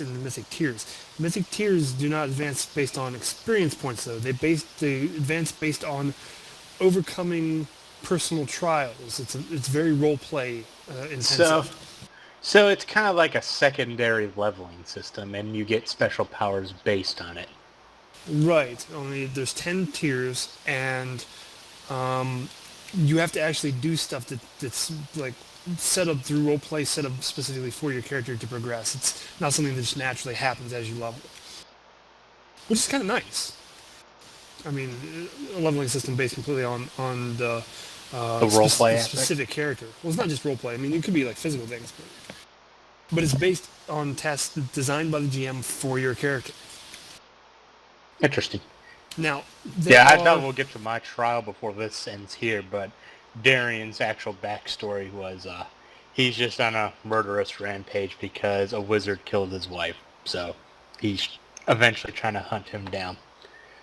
in the Mythic tiers. Mythic tiers do not advance based on experience points, though. They advance based on overcoming personal trials. It's very role play intensive. So it's kind of like a secondary leveling system, and you get special powers based on it. Right. Only there's 10 tiers, and you have to actually do stuff that's like set up through roleplay, set up specifically for your character to progress. It's not something that just naturally happens as you level, which is kind of nice. I mean, a leveling system based completely on the roleplay specific character. Well, it's not just roleplay. I mean, it could be like physical things, but it's based on tasks designed by the GM for your character. Interesting. Now, I know we'll get to my trial before this ends here, but Darian's actual backstory was he's just on a murderous rampage because a wizard killed his wife. So he's eventually trying to hunt him down.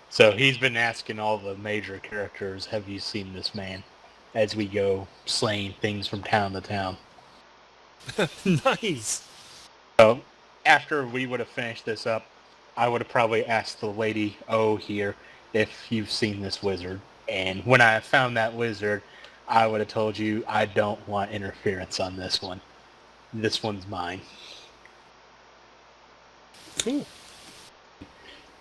So he's been asking all the major characters, have you seen this man? As we go slaying things from town to town. Nice. So after we would have finished this up, I would have probably asked the lady O here if you've seen this wizard. And when I found that wizard, I would have told you I don't want interference on this one. This one's mine. Cool.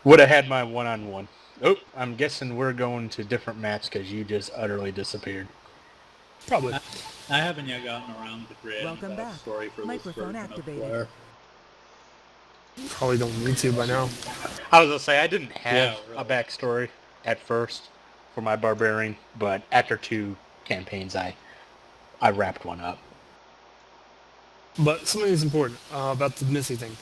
Would have had my one-on-one. Oh, I'm guessing we're going to different maps because you just utterly disappeared. Probably. I haven't yet gotten around the grid. Welcome back. Story for Microphone activated. Probably don't need to by now. I was going to say, I didn't have a backstory at first for my barbarian, but after 2 campaigns, I wrapped one up. But something that's important about the mythic thing.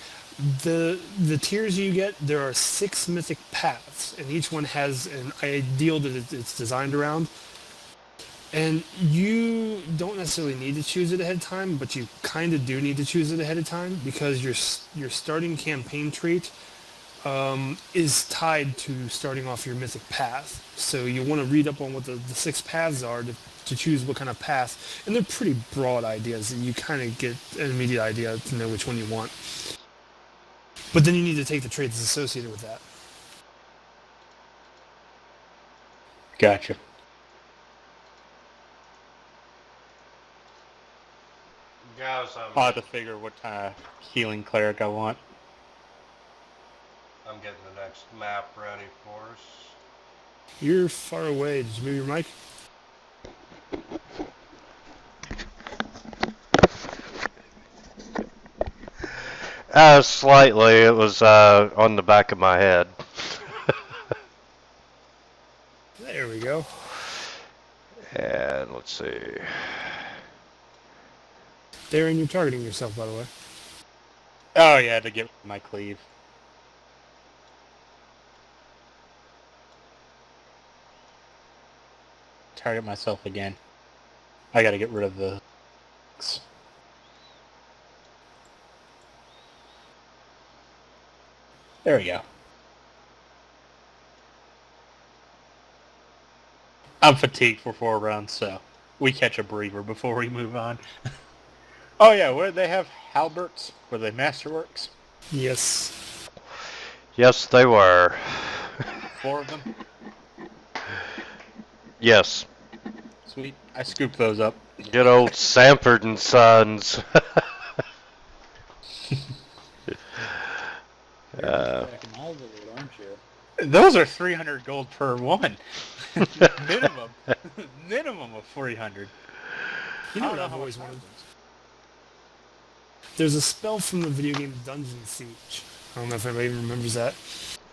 The tiers you get, there are 6 mythic paths, and each one has an ideal that it's designed around. And you don't necessarily need to choose it ahead of time, but you kind of do need to choose it ahead of time because your starting campaign trait is tied to starting off your mythic path. So you want to read up on what the 6 paths are to choose what kind of path. And they're pretty broad ideas, and you kind of get an immediate idea to know which one you want. But then you need to take the traits associated with that. Gotcha. Guys, I'll have to figure what kind of healing cleric I want. I'm getting the next map ready for us. You're far away. Did you move your mic? Slightly. It was on the back of my head. There we go. And let's see. Darren, you're targeting yourself, by the way. Oh yeah, to get my cleave. Target myself again. I gotta get rid of the... There we go. I'm fatigued for 4 rounds, so we catch a breather before we move on. Oh yeah, where they have halberts? Were they masterworks? Yes. Yes, they were. 4 of them? Yes. Sweet. I scooped those up. Good old Sanford and Sons. Those are 300 gold per one. Minimum. Minimum of 300. You know what I've always wanted? There's a spell from the video game Dungeon Siege. I don't know if anybody remembers that.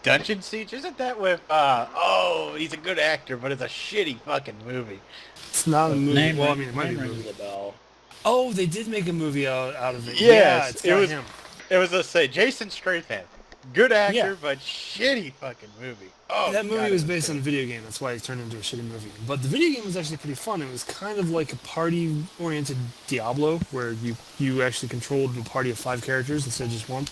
Dungeon Siege? Isn't that with, oh, he's a good actor, but it's a shitty fucking movie. It's not a movie. Well, I mean, it might be a movie. Oh, they did make a movie out of it. Yes, yeah, it was him. It was, let's say, Jason Statham. Good actor, but shitty fucking movie. Oh, that movie was based on a video game. That's why it turned into a shitty movie. But the video game was actually pretty fun. It was kind of like a party-oriented Diablo, where you actually controlled a party of 5 characters instead of just 1.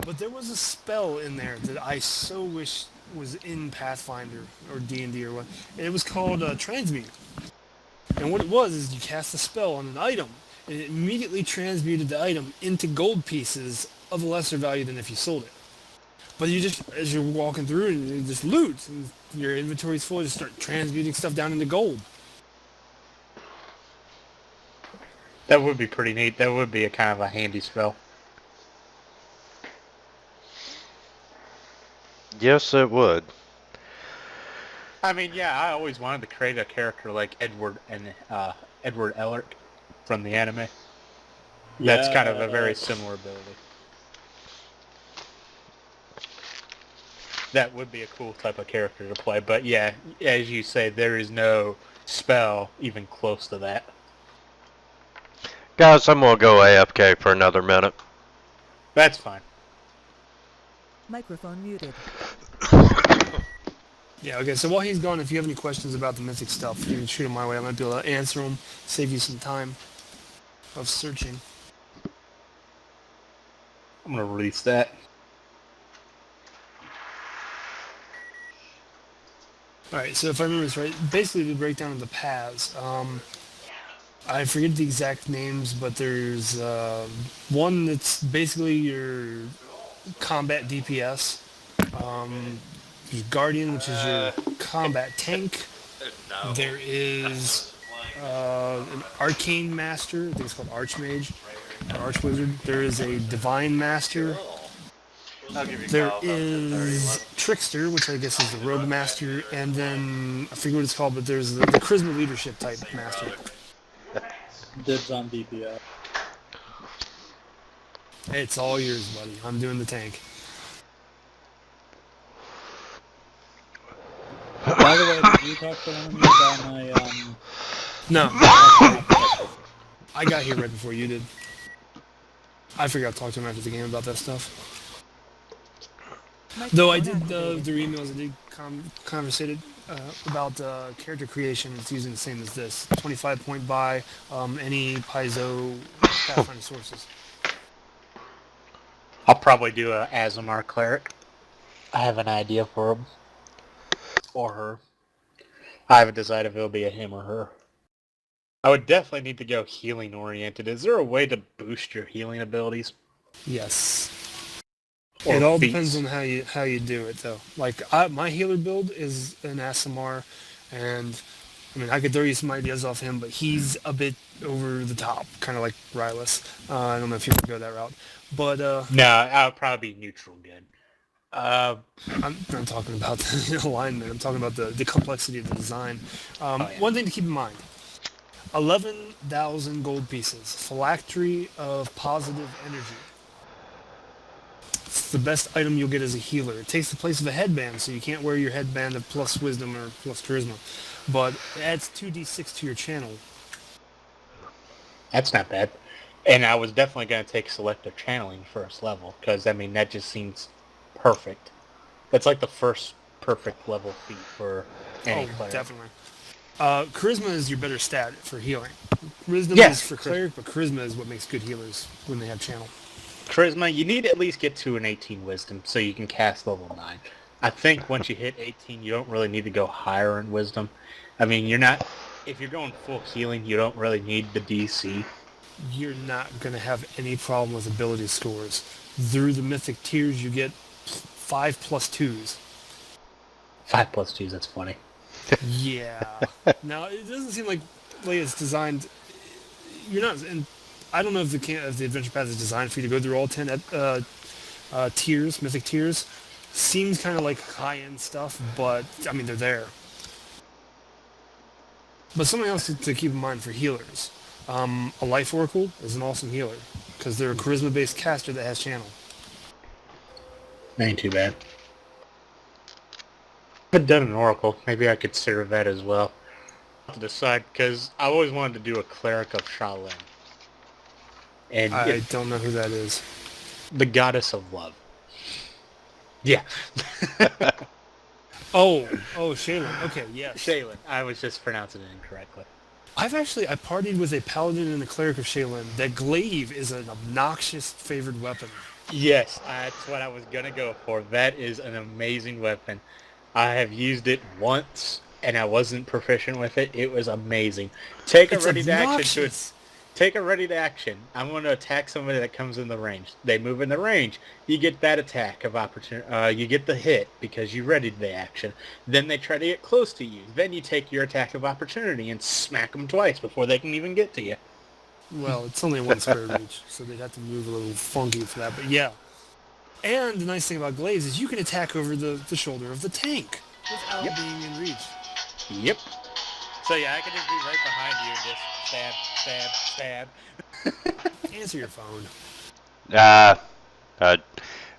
But there was a spell in there that I so wish was in Pathfinder or D&D or what. And it was called Transmute. And what it was is you cast a spell on an item, and it immediately transmuted the item into gold pieces of a lesser value than if you sold it. But you just, as you're walking through, and you just loot, and your inventory's full, you just start transmuting stuff down into gold. That would be pretty neat. That would be a kind of a handy spell. Yes, it would. I mean, yeah, I always wanted to create a character like Edward Elric from the anime. That's kind of a very similar ability. That would be a cool type of character to play, but yeah, as you say, there is no spell even close to that. Guys, I'm gonna go AFK for another minute. That's fine. Microphone muted. Yeah, okay, so while he's gone, if you have any questions about the mythic stuff, you can shoot them my way. I might be able to answer them, save you some time of searching. I'm gonna release that. Alright, so if I remember this right, basically the breakdown of the paths. I forget the exact names, but there's one that's basically your combat DPS. Your Guardian, which is your combat tank. There is an Arcane Master, I think it's called Archmage, or Archwizard. There is a Divine Master. There is Trickster, which I guess is the Rogue Master, and then, I forget what it's called, but there's the Charisma Leadership type Master. Dibs on DPS. It's all yours, buddy. I'm doing the tank. By the way, did you talk to one of me about my, No, I got here right before you did. I figured I'd talk to him after the game about that stuff. Though I did, through emails, I did conversated about character creation. It's using the same as this. 25 point buy, any Paizo Pathfinder sources. I'll probably do a Azamar cleric. I have an idea for him. Or her. I haven't decided if it'll be a him or her. I would definitely need to go healing oriented. Is there a way to boost your healing abilities? Yes. Or It all feats? depends on how you do it, though. Like, my healer build is an Asimar, and I mean, I could throw you some ideas off him, but he's a bit over the top, kind of like Rylus. I don't know if you want to go that route, but No, I would probably be neutral good. I'm not talking about the alignment. I'm talking about the complexity of the design. yeah. One thing to keep in mind: 11,000 gold pieces, phylactery of positive energy. It's the best item you'll get as a healer. It takes the place of a headband, so you can't wear your headband of plus wisdom or plus charisma. But it adds 2d6 to your channel. That's not bad. And I was definitely going to take selective channeling first level, because, I mean, that just seems perfect. That's like the first perfect level feat for any cleric. Definitely. Charisma is your better stat for healing. Wisdom Yes. is for cleric, but charisma is what makes good healers when they have channel. Charisma, you need to at least get to an 18 wisdom so you can cast level 9. I think once you hit 18, you don't really need to go higher in wisdom. I mean, if you're going full healing, you don't really need the DC. You're not going to have any problem with ability scores. Through the mythic tiers, you get 5 plus 2s. 5 plus 2s, that's funny. Yeah. Now, it doesn't seem like it's designed... You're not... And I don't know if the Adventure Path is designed for you to go through all 10 tiers, mythic tiers. Seems kind of like high-end stuff, but, I mean, they're there. But something else to keep in mind for healers. A Life Oracle is an awesome healer, because they're a charisma-based caster that has channel. Ain't too bad. I haven't done an Oracle. Maybe I could consider that as well. To decide, because I always wanted to do a Cleric of Shaolin. And I don't know who that is. the Goddess of Love. Yeah. Oh, Shaylin. Okay, yes. Shaylin. I was just pronouncing it incorrectly. I partied with a paladin and a cleric of Shaylin. That glaive is an obnoxious favored weapon. Yes, that's what I was going to go for. That is an amazing weapon. I have used it once, and I wasn't proficient with it. It was amazing. Take a It's ready to action to obnoxious. take a ready to action. I'm going to attack somebody that comes in the range. They move in the range. You get that attack of opportunity. You get the hit because you readied the action. Then they try to get close to you. Then you take your attack of opportunity and smack them twice before they can even get to you. Well, it's only one square reach, so they'd have to move a little funky for that, but yeah. And the nice thing about Glaze is you can attack over the shoulder of the tank without being in reach. Yep. So yeah, I can just be right behind you and just stab, stab, stab. Answer your phone.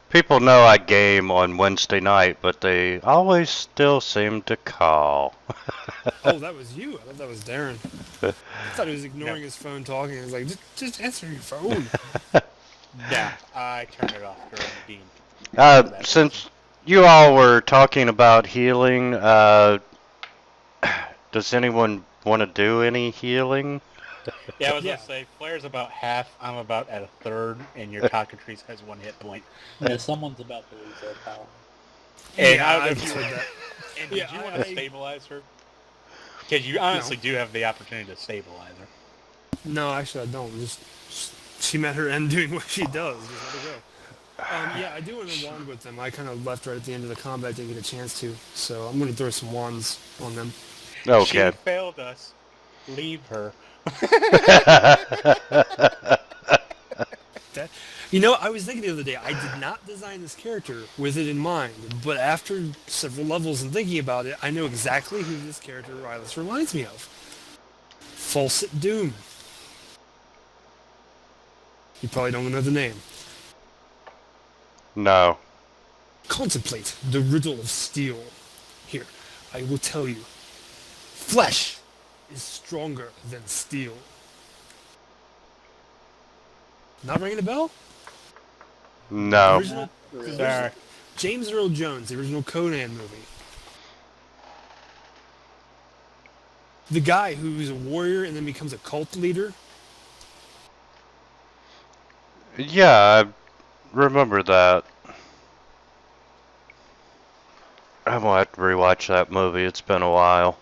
People know I game on Wednesday night, but they always still seem to call. Oh, that was you. I thought that was Darren. I thought he was ignoring his phone talking. I was like, just answer your phone. Yeah, I turn it off during the game. Since you all were talking about healing, does anyone want to do any healing? Yeah, I was going to say, Flair's about half, I'm about at a third, and your cockatrice has 1 hit point. Yeah, someone's about to lose their power. And Yeah, I I've was heard that. And Yeah, did you want to stabilize her? Because you honestly do have the opportunity to stabilize her. No, actually, I don't. Just she met her end doing what she does. Just let her go. Yeah, I do want to wand with them. I kind of left right at the end of the combat, didn't get a chance to, so I'm going to throw some wands on them. Okay. She failed us. Leave her. You know, I was thinking the other day, I did not design this character with it in mind, but after several levels and thinking about it, I know exactly who this character Rylus reminds me of. Falset Doom. You probably don't know the name. No. Contemplate the riddle of steel. Here, I will tell you. Flesh is stronger than steel. Not ringing a bell? No. Original, Sorry. James Earl Jones, the original Conan movie. The guy who's a warrior and then becomes a cult leader. Yeah, I remember that. I'm gonna have to rewatch that movie. It's been a while.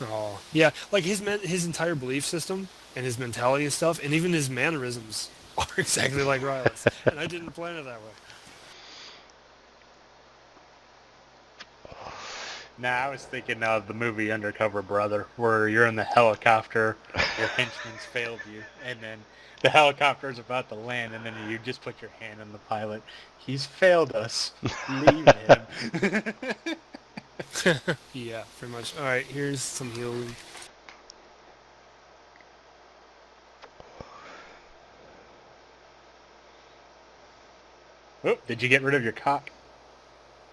Oh, yeah, like his entire belief system and his mentality and stuff, and even his mannerisms are exactly like Rylus. And I didn't plan it that way. Nah, I was thinking of the movie Undercover Brother, where you're in the helicopter, your henchman's failed you, and then the helicopter's about to land, and then you just put your hand on the pilot. He's failed us. Leave him. Yeah, pretty much. All right, here's some healing. Oh, did you get rid of your cock?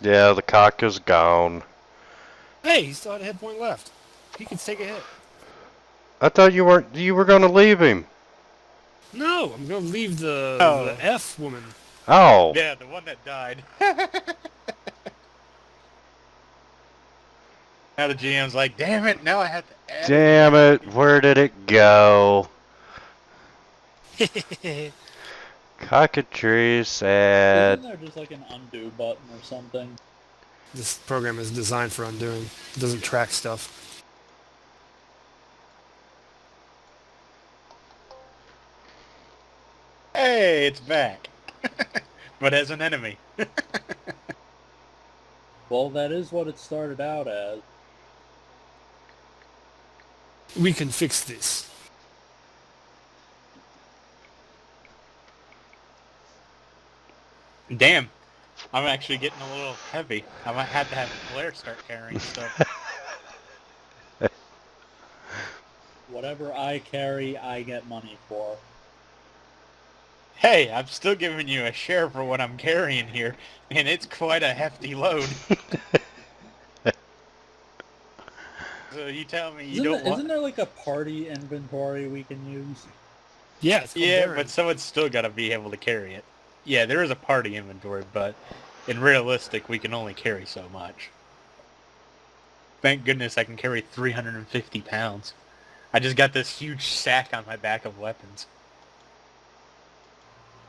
Yeah, the cock is gone. Hey, he still had a hit point left. He could take a hit. I thought you were gonna leave him. No, I'm gonna leave the F woman. Oh. Yeah, the one that died. Now the GM's like, damn it, now I have to add Damn it, where did it go? Cockatrice, sad. Isn't there just like an undo button or something? This program is designed for undoing. It doesn't track stuff. Hey, it's back. But as an enemy. Well, that is what it started out as. We can fix this. Damn. I'm actually getting a little heavy. I might have to have Blair start carrying stuff. Whatever I carry, I get money for. Hey, I'm still giving you a share for what I'm carrying here, and it's quite a hefty load. So you tell me you don't want... Isn't there like a party inventory we can use? Yeah, it's called Yeah, Darren. but someone's still got to be able to carry it. Yeah, there is a party inventory, but in realistic, we can only carry so much. Thank goodness I can carry 350 pounds. I just got this huge sack on my back of weapons.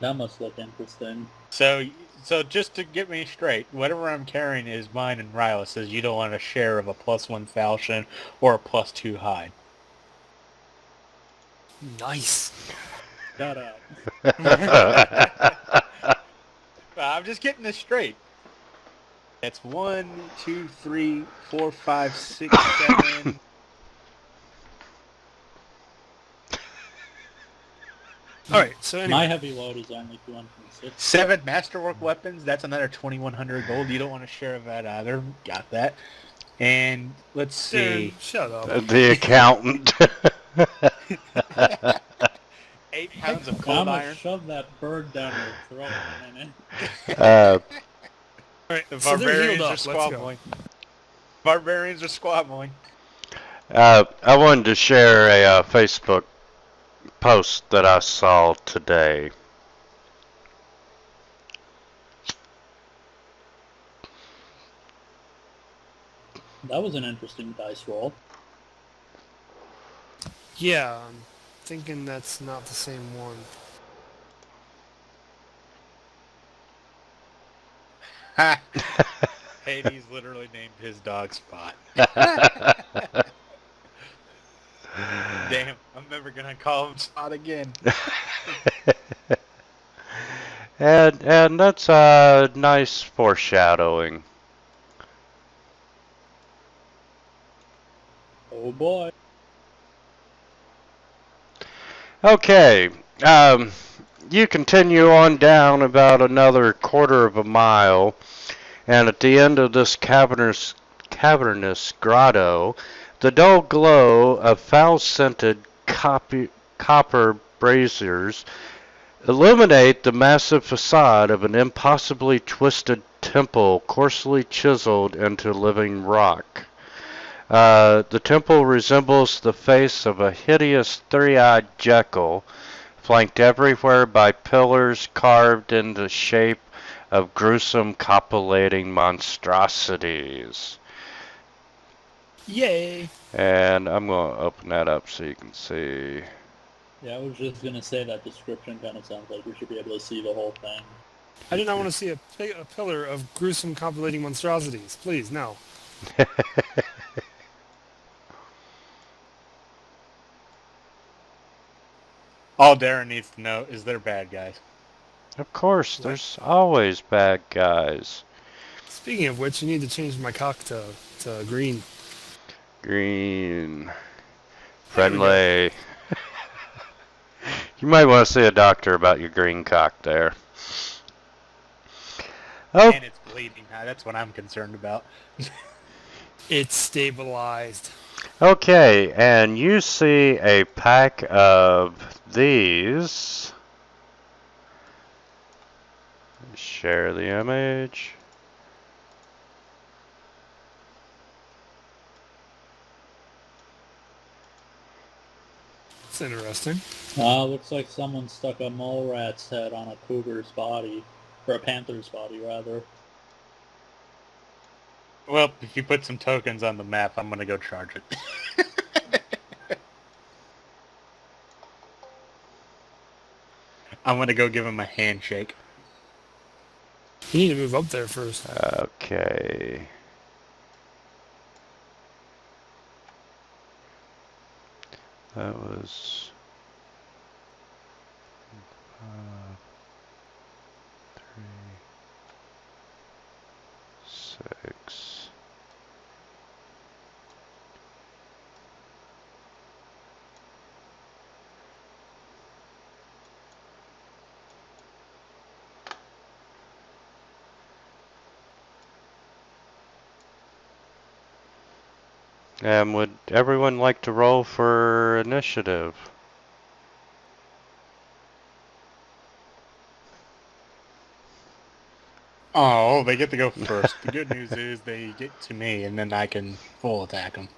That must look interesting. So just to get me straight, whatever I'm carrying is mine, and Rylus says you don't want a share of a +1 falchion or a +2 hide. Nice. Shut up. I'm just getting this straight. That's 1, 2, 3, 4, 5, 6, 7. All right. So anyway, My heavy load is only 260. 7 masterwork weapons. That's another 2,100 gold. You don't want to share that either. Got that. And let's see. Darren, shut up. The accountant. 8 pounds of I'm cold gonna iron. shove that bird down your throat in a minute. uh, All right. The So they're barbarians healed are up. Let's go. squabbling. Barbarians are squabbling. I wanted to share a Facebook post that I saw today. That was an interesting dice roll. Yeah, I'm thinking that's not the same one. Ha! Hades literally named his dog Spot. Damn, I'm never gonna call him Spot again. And that's nice foreshadowing. Oh boy. Okay, you continue on down about another quarter of a mile, and at the end of this cavernous grotto, the dull glow of foul-scented copper braziers illuminate the massive facade of an impossibly twisted temple coarsely chiseled into living rock. The temple resembles the face of a hideous three-eyed Jekyll, flanked everywhere by pillars carved in the shape of gruesome copulating monstrosities. Yay! And I'm going to open that up so you can see. Yeah, I was just gonna say that description kind of sounds like we should be able to see the whole thing. I do not want to see a pillar of gruesome copulating monstrosities. Please, no. All Darren needs to know is they're bad guys. Of course, there's always bad guys. Speaking of which, you need to change my cock to green. Green. Friendly. You might want to see a doctor about your green cock there. Oh, And it's bleeding. That's what I'm concerned about. It's stabilized. okay, and you see a pack of these. Share the image. It's interesting. Looks like someone stuck a mole rat's head on a cougar's body. Or a panther's body, rather. Well, if you put some tokens on the map, I'm gonna go charge it. I'm gonna go give him a handshake. You need to move up there first. Okay. That was 3, 6. And would everyone like to roll for initiative? Oh, they get to go first. The good news is they get to me, and then I can full attack them.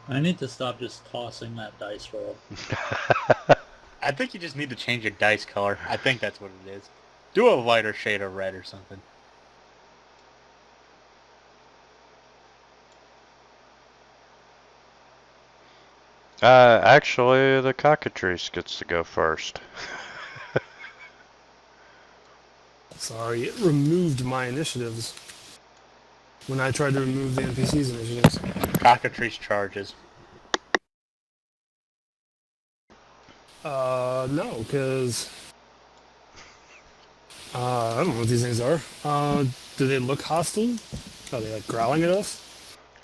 I need to stop just tossing that dice roll. I think you just need to change your dice color. I think that's what it is. Do a lighter shade of red or something. Actually, the cockatrice gets to go first. Sorry, it removed my initiatives when I tried to remove the NPC's initiatives. Cockatrice charges. No, because I don't know what these things are. Do they look hostile? Are they like growling at us?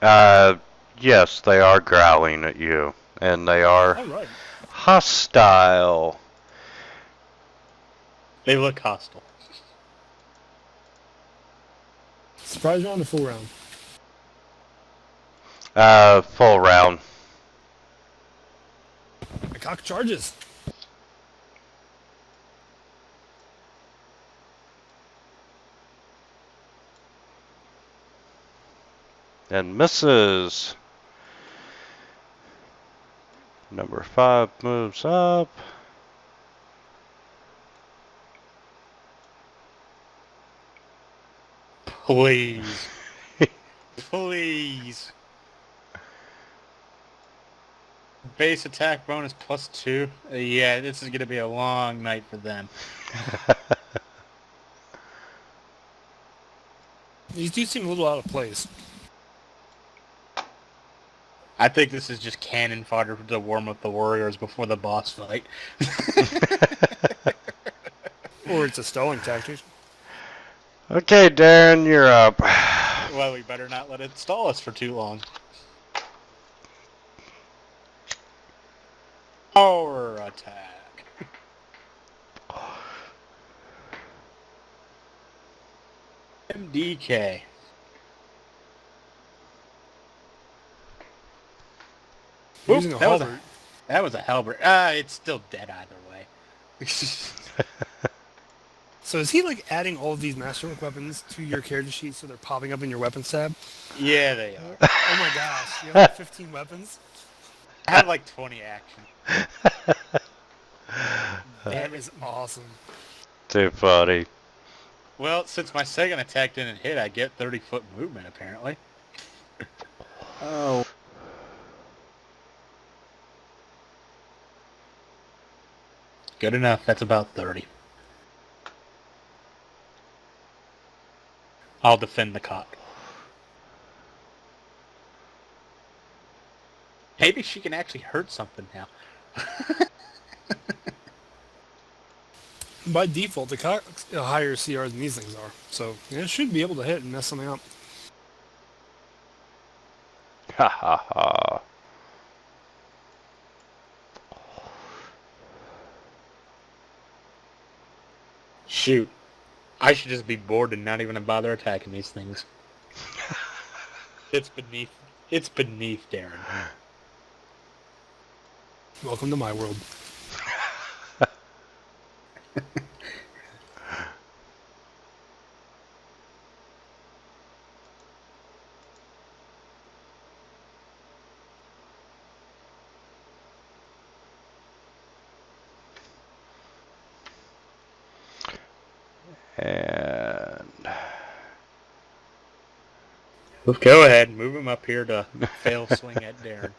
Uh, yes, they are growling at you, and they are All right. hostile. They look hostile. Surprise round or full round? Full round. My cock charges. And misses. Number 5 moves up. Please. Please. Base attack bonus +2. Yeah, this is going to be a long night for them. These do seem a little out of place. I think this is just cannon fodder to warm up the warriors before the boss fight. Or it's a stalling tactic. Okay, Darren, you're up. Well, we better not let it stall us for too long. Power attack. MDK. Using a Oop, halberd. that was a halberd. It's still dead either way. So is he like adding all of these masterwork weapons to your character sheet so they're popping up in your weapons tab? Yeah, they are. Oh my gosh, you have like 15 weapons? I have like 20 action. That is awesome. Too funny. Well, since my second attack didn't hit, I get 30-foot movement, apparently. Oh. Good enough. That's about 30. I'll defend the cock. Maybe she can actually hurt something now. By default, the cock's a higher CR than these things are. So yeah, it should be able to hit and mess something up. Ha ha ha. Shoot. I should just be bored and not even bother attacking these things. It's beneath Darren. Welcome to my world. And Go ahead, move him up here to fail swing at Darren.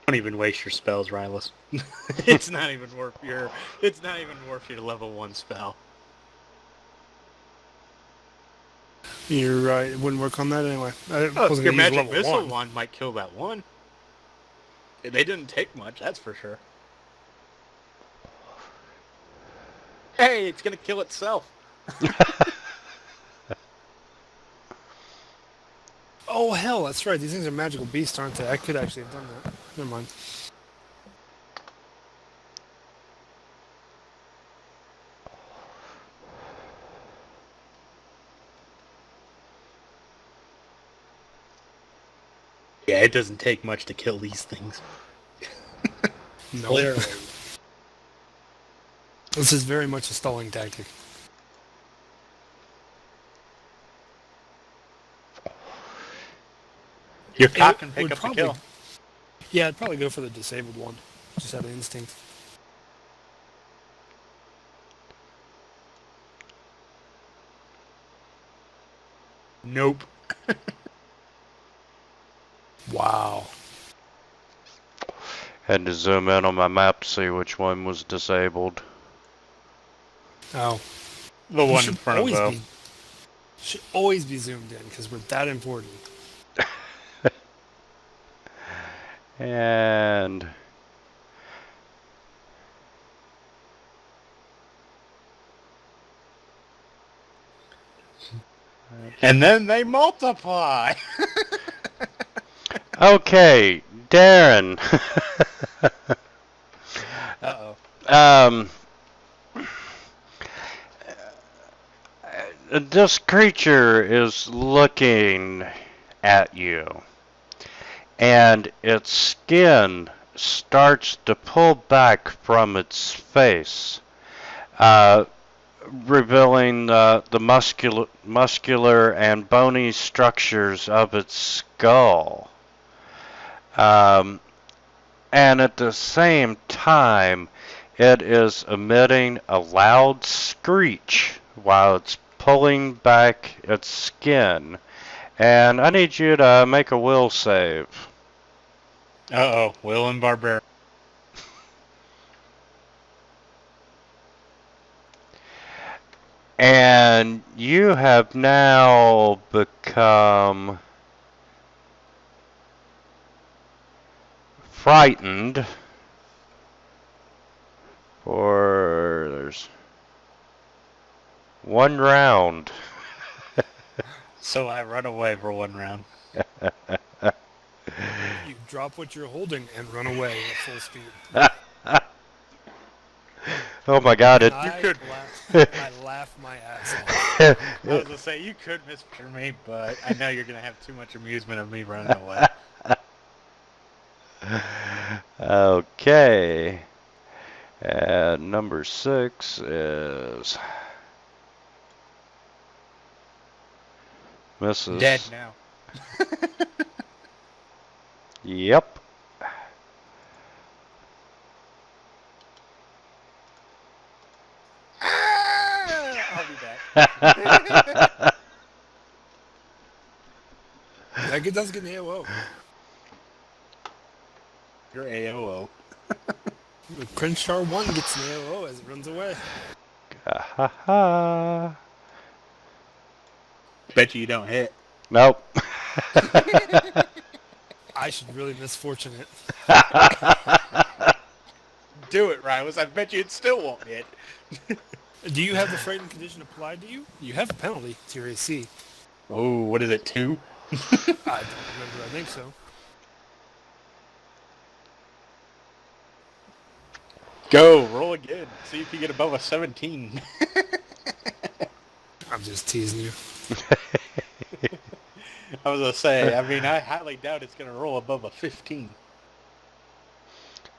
Don't even waste your spells, Rylus. It's not even worth your level 1 spell. You're right. It wouldn't work on that anyway. I Oh, wasn't your gonna use magic level missile 1. one might kill that one. They didn't take much, that's for sure. Hey, it's gonna kill itself. Oh hell, that's right. These things are magical beasts, aren't they? I could actually have done that. Never mind. Yeah, it doesn't take much to kill these things. No. Clearly. This is very much a stalling tactic. Your cock can It pick would up the probably- kill. Yeah, I'd probably go for the disabled one. Just out of instinct. Nope. Wow. Had to zoom in on my map to see which one was disabled. Oh. The We one in should front of always Bo. should always be zoomed in because we're that important. And And then they multiply. okay, Darren. Uh-oh. um, this creature is looking at you, and its skin starts to pull back from its face, revealing the muscular and bony structures of its skull. And at the same time, it is emitting a loud screech while it's pulling back its skin. And I need you to make a will save. Uh-oh. Will and Barbarian. And you have now become frightened for there's one round. So I run away for one round. You drop what you're holding and run away at full speed. Oh my god, it I laugh my ass off. I was gonna say, you could mispicture me, but I know you're gonna have too much amusement of me running away. Okay. And number 6 is Mrs. Dead now. Yep. I'll be back. That does get an AOO. You're AOO. Crenshaw 1 gets an AOO as it runs away. Ha ha. Bet you don't hit. Nope. I should really misfortune it. Do it, Rylus. I bet you it still won't hit. Do you have the frightened condition applied to you? You have a penalty to your AC. Oh, what is it, 2? I don't remember. I think so. Go, roll again. See if you get above a 17. I'm just teasing you. I was gonna say, I mean, I highly doubt it's gonna roll above a 15.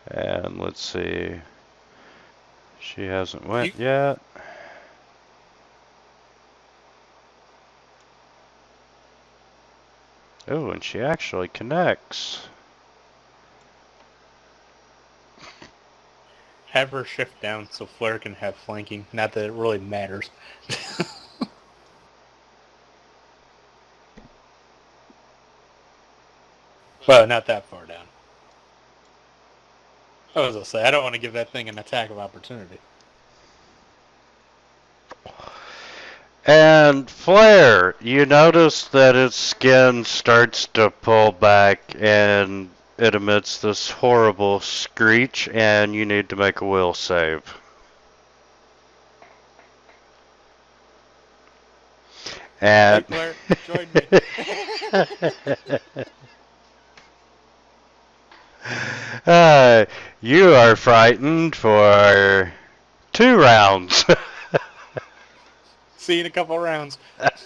And let's see. She hasn't went yet. Oh, and she actually connects. Have her shift down so Flare can have flanking. Not that it really matters. Well, not that far down. I was gonna say, I don't want to give that thing an attack of opportunity. And Flare, you notice that its skin starts to pull back and it emits this horrible screech, and you need to make a will save. And Hey, Flare, join me. You are frightened for 2 rounds. See you in a couple rounds.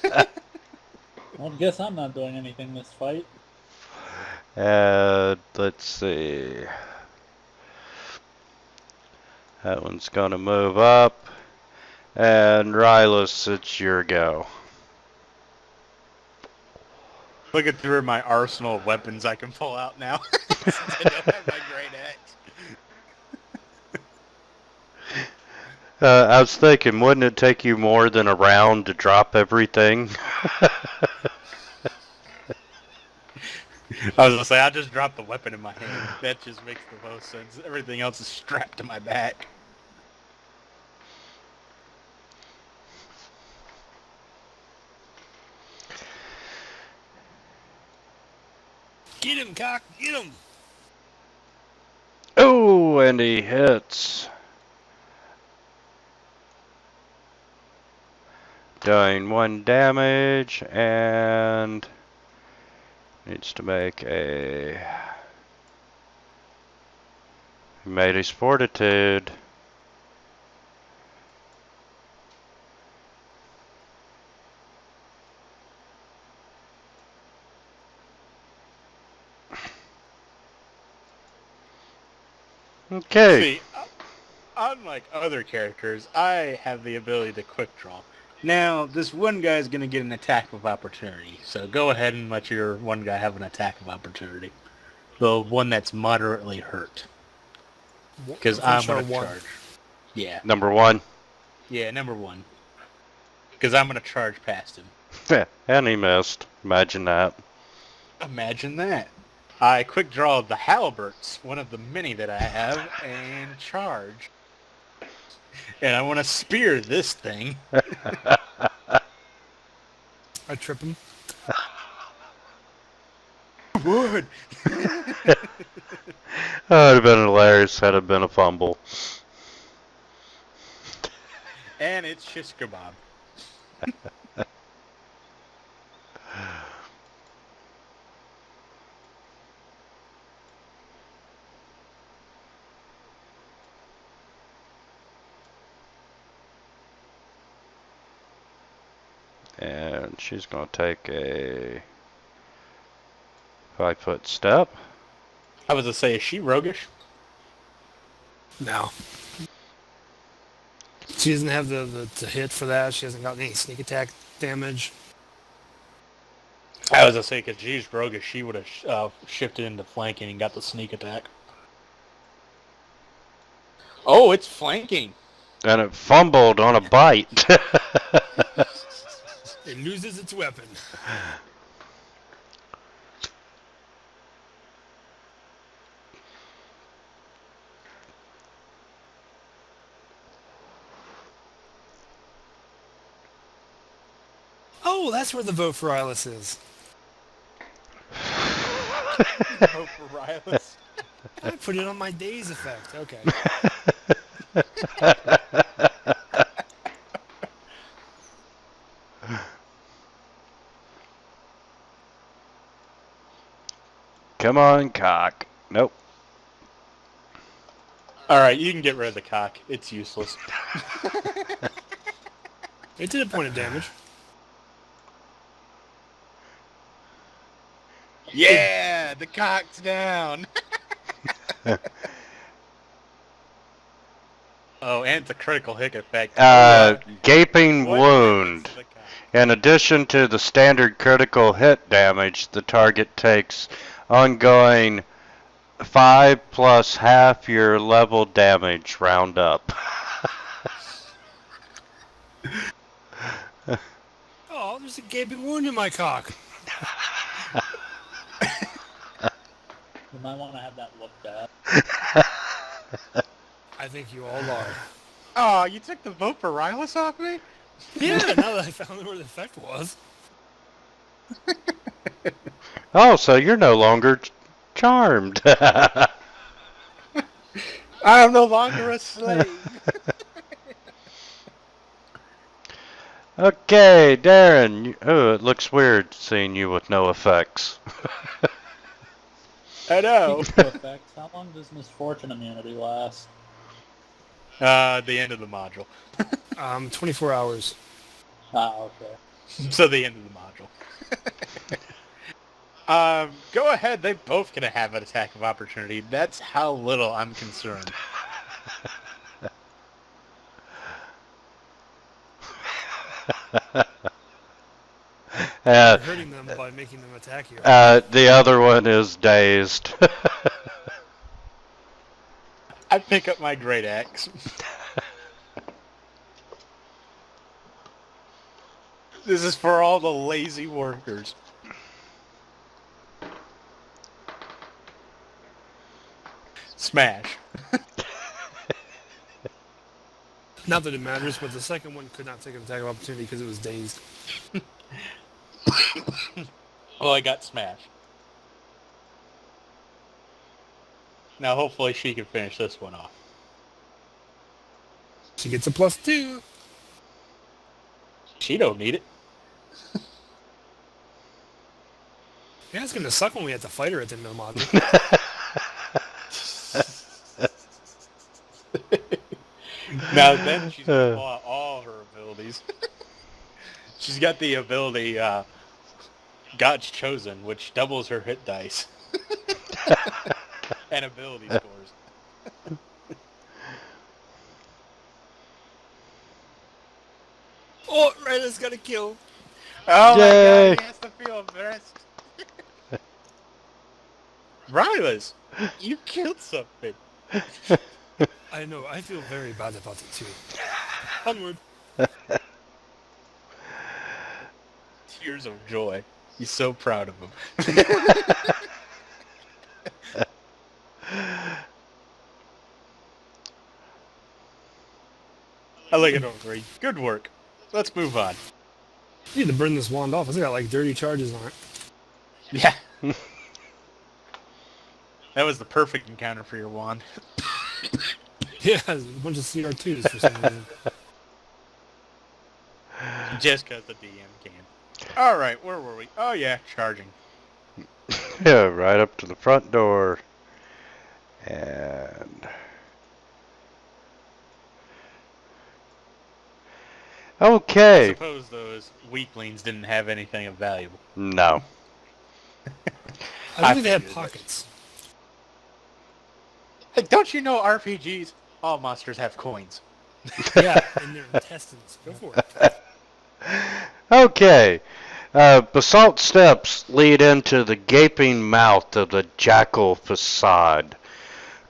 Well, I guess I'm not doing anything this fight. Let's see. That one's gonna move up. And Rylus, it's your go. Looking through my arsenal of weapons I can pull out now. I don't have my great axe. I was thinking, wouldn't it take you more than a round to drop everything? I was gonna say, I just dropped the weapon in my hand. That just makes the most sense. Everything else is strapped to my back. Get him, cock! Get him! Oh, and he hits. Doing 1 damage and needs to make a... He made his fortitude. Okay. See, unlike other characters, I have the ability to quick draw. Now, this one guy is going to get an attack of opportunity, so go ahead and let your one guy have an attack of opportunity. The one that's moderately hurt. Because I'm going to charge. Yeah. Number 1. Yeah, number 1. Because I'm going to charge past him. And he missed. Imagine that. Imagine that. I quick draw the halberts, one of the many that I have, and charge. And I want to spear this thing. I trip him. Would. Oh, it'd have been hilarious had it been a fumble. And it's shish kebab. And she's going to take a 5-foot step. I was going to say, is she roguish? No. She doesn't have the hit for that. She hasn't got any sneak attack damage. I was going to say, because she's roguish, she would have shifted into flanking and got the sneak attack. Oh, it's flanking. And it fumbled on a bite. It loses its weapon. Oh, that's where the vote for Ilis is. Vote for Rylus. I put it on my days effect. Okay. Come on, cock. Nope. Alright, you can get rid of the cock. It's useless. It did a point of damage. Yeah, the cock's down. Oh, and it's a critical hit effect. Gaping What wound. happens to the cock? In addition to the standard critical hit damage, the target takes ongoing 5 plus half your level damage round up. Oh, there's a gaping wound in my cock. You might want to have that looked at. I think you all are. Oh, you took the vote for Rylus off me? Yeah, now that I found where the effect was. Oh, so you're no longer charmed. I am no longer a slave. Okay, Darren. Oh, it looks weird seeing you with no effects. I know. Speaking of effects, how long does misfortune immunity last? The end of the module. 24 hours. Ah, okay. So the end of the module. Go ahead. They both gonna have an attack of opportunity. That's how little I'm concerned. You're hurting them by making them attack you. The other one is dazed. I pick up my great axe. This is for all the lazy workers. Smash. Not that it matters, but the second one could not take an attack of opportunity because it was dazed. Well, I got Smash. Now, hopefully she can finish this one off. She gets a +2. She don't need it. Yeah, it's gonna suck when we have to fight her at the end of the module. Now then she's going to pull out all her abilities. She's got the ability, God's Chosen, which doubles her hit dice. And ability scores. Oh, Ryla's got a kill. Oh Yay. my god, he has to feel embarrassed. Rylas, you killed something. I know, I feel very bad about it too. Onward. Tears of joy. He's so proud of him. I like it over. Good work. Let's move on. I need to burn this wand off. It's got like dirty charges on it. Yeah. That was the perfect encounter for your wand. Yeah, a bunch of CR2s for some reason. Just because the DM can. Alright, where were we? Oh yeah, charging. Yeah, right up to the front door. And... I Okay. suppose those weaklings didn't have anything of value. No. I don't think they had figured pockets. Hey, don't you know RPGs? All monsters have coins. Yeah, in their intestines. Go for it. Okay. Basalt steps lead into the gaping mouth of the jackal facade.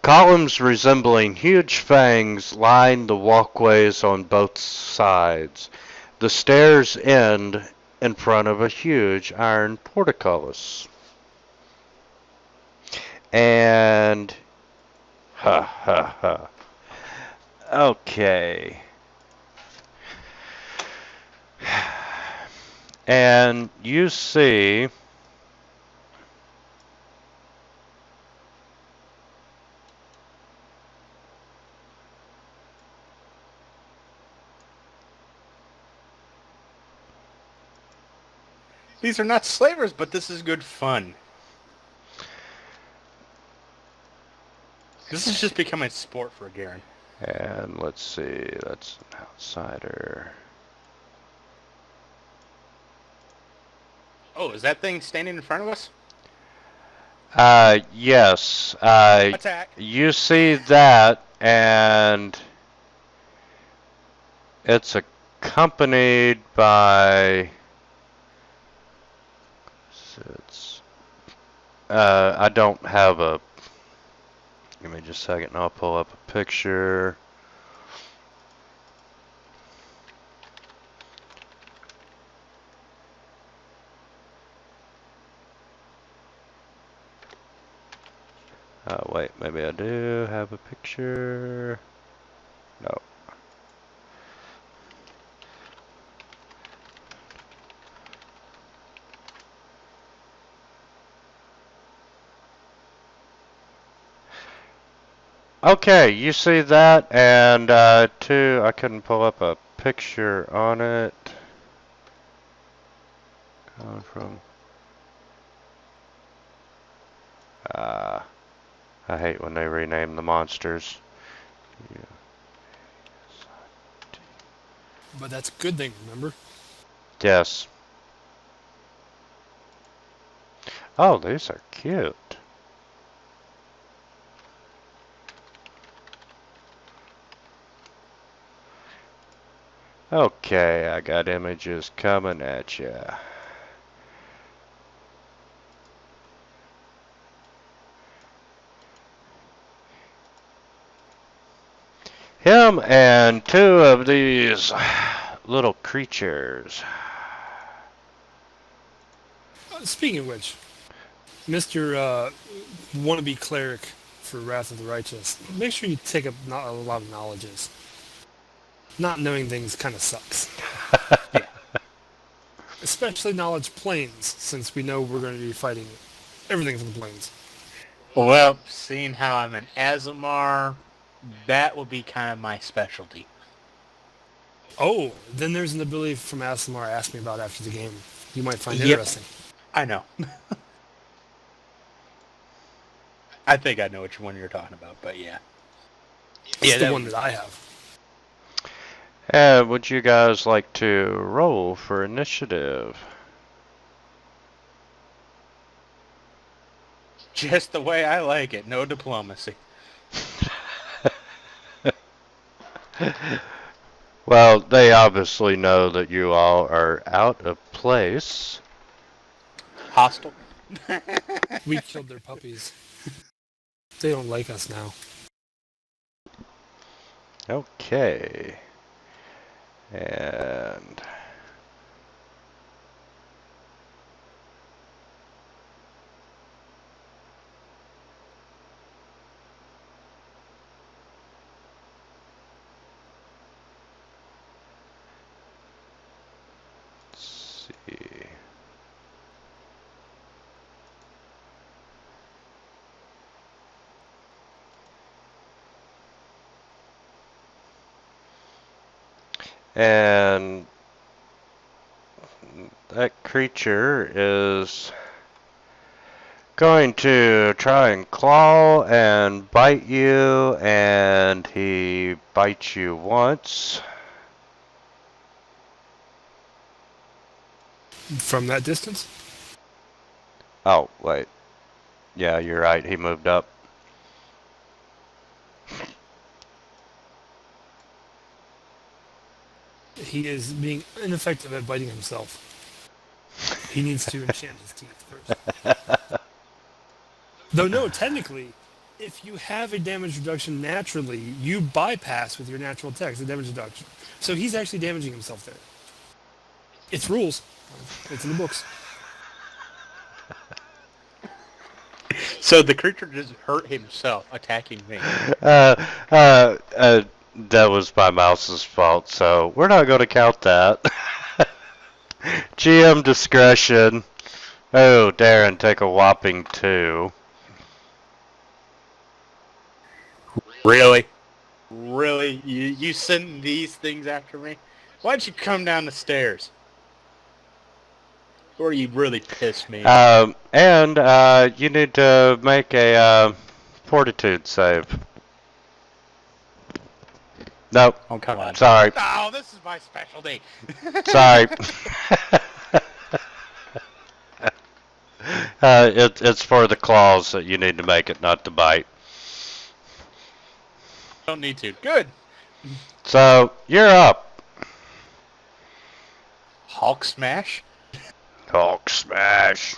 Columns resembling huge fangs line the walkways on both sides. The stairs end in front of a huge iron portcullis. And... ha ha ha. Okay. And you see... These are not slavers, but this is good fun. This is just becoming sport for Garen. And let's see, that's an outsider. Oh, is that thing standing in front of us? Yes. Attack. You see that, and it's accompanied by... It's... I don't have a... Give me just a second and I'll pull up a picture. Wait, maybe I do have a picture. No. Okay, you see that, and two, I couldn't pull up a picture on it. Coming from... I hate when they rename the monsters. Yeah. But that's a good thing, remember? Yes. Oh, these are cute. Okay, I got images coming at you. Him and two of these little creatures. Speaking of which, Mr. Wannabe Cleric for Wrath of the Righteous, make sure you take up not a lot of knowledges. Not knowing things kind of sucks. Yeah. Especially knowledge planes, since we know we're going to be fighting everything from the planes. Well, seeing how I'm an Azamar, that will be kind of my specialty. Oh, then there's an ability from Asimar asked me about after the game. You might find Yep. interesting. I know. I think I know which one you're talking about, but yeah. It's the one that I have. Would you guys like to roll for initiative? Just the way I like it. No diplomacy. Well, they obviously know that you all are out of place. Hostile. We killed their puppies. They don't like us now. Okay. And let's see. And that creature is going to try and claw and bite you, and he bites you once. From that distance? Oh, wait. Yeah, you're right. He moved up. He is being ineffective at biting himself. He needs to enchant his teeth first. Though no, technically, if you have a damage reduction naturally, you bypass with your natural attacks the damage reduction. So he's actually damaging himself there. It's rules. It's in the books. So the creature just hurt himself attacking me. That was my mouse's fault, so we're not going to count that. GM discretion. Oh, Darren, take a whopping 2. Really? Really? You send these things after me? Why'd you come down the stairs? Or you really pissed me off? And you need to make a fortitude save. Nope. Oh, come on. Sorry. Oh, this is my specialty. Sorry. It's for the claws that you need to make it, not to bite. Don't need to. Good. So, you're up. Hulk smash? Hulk smash.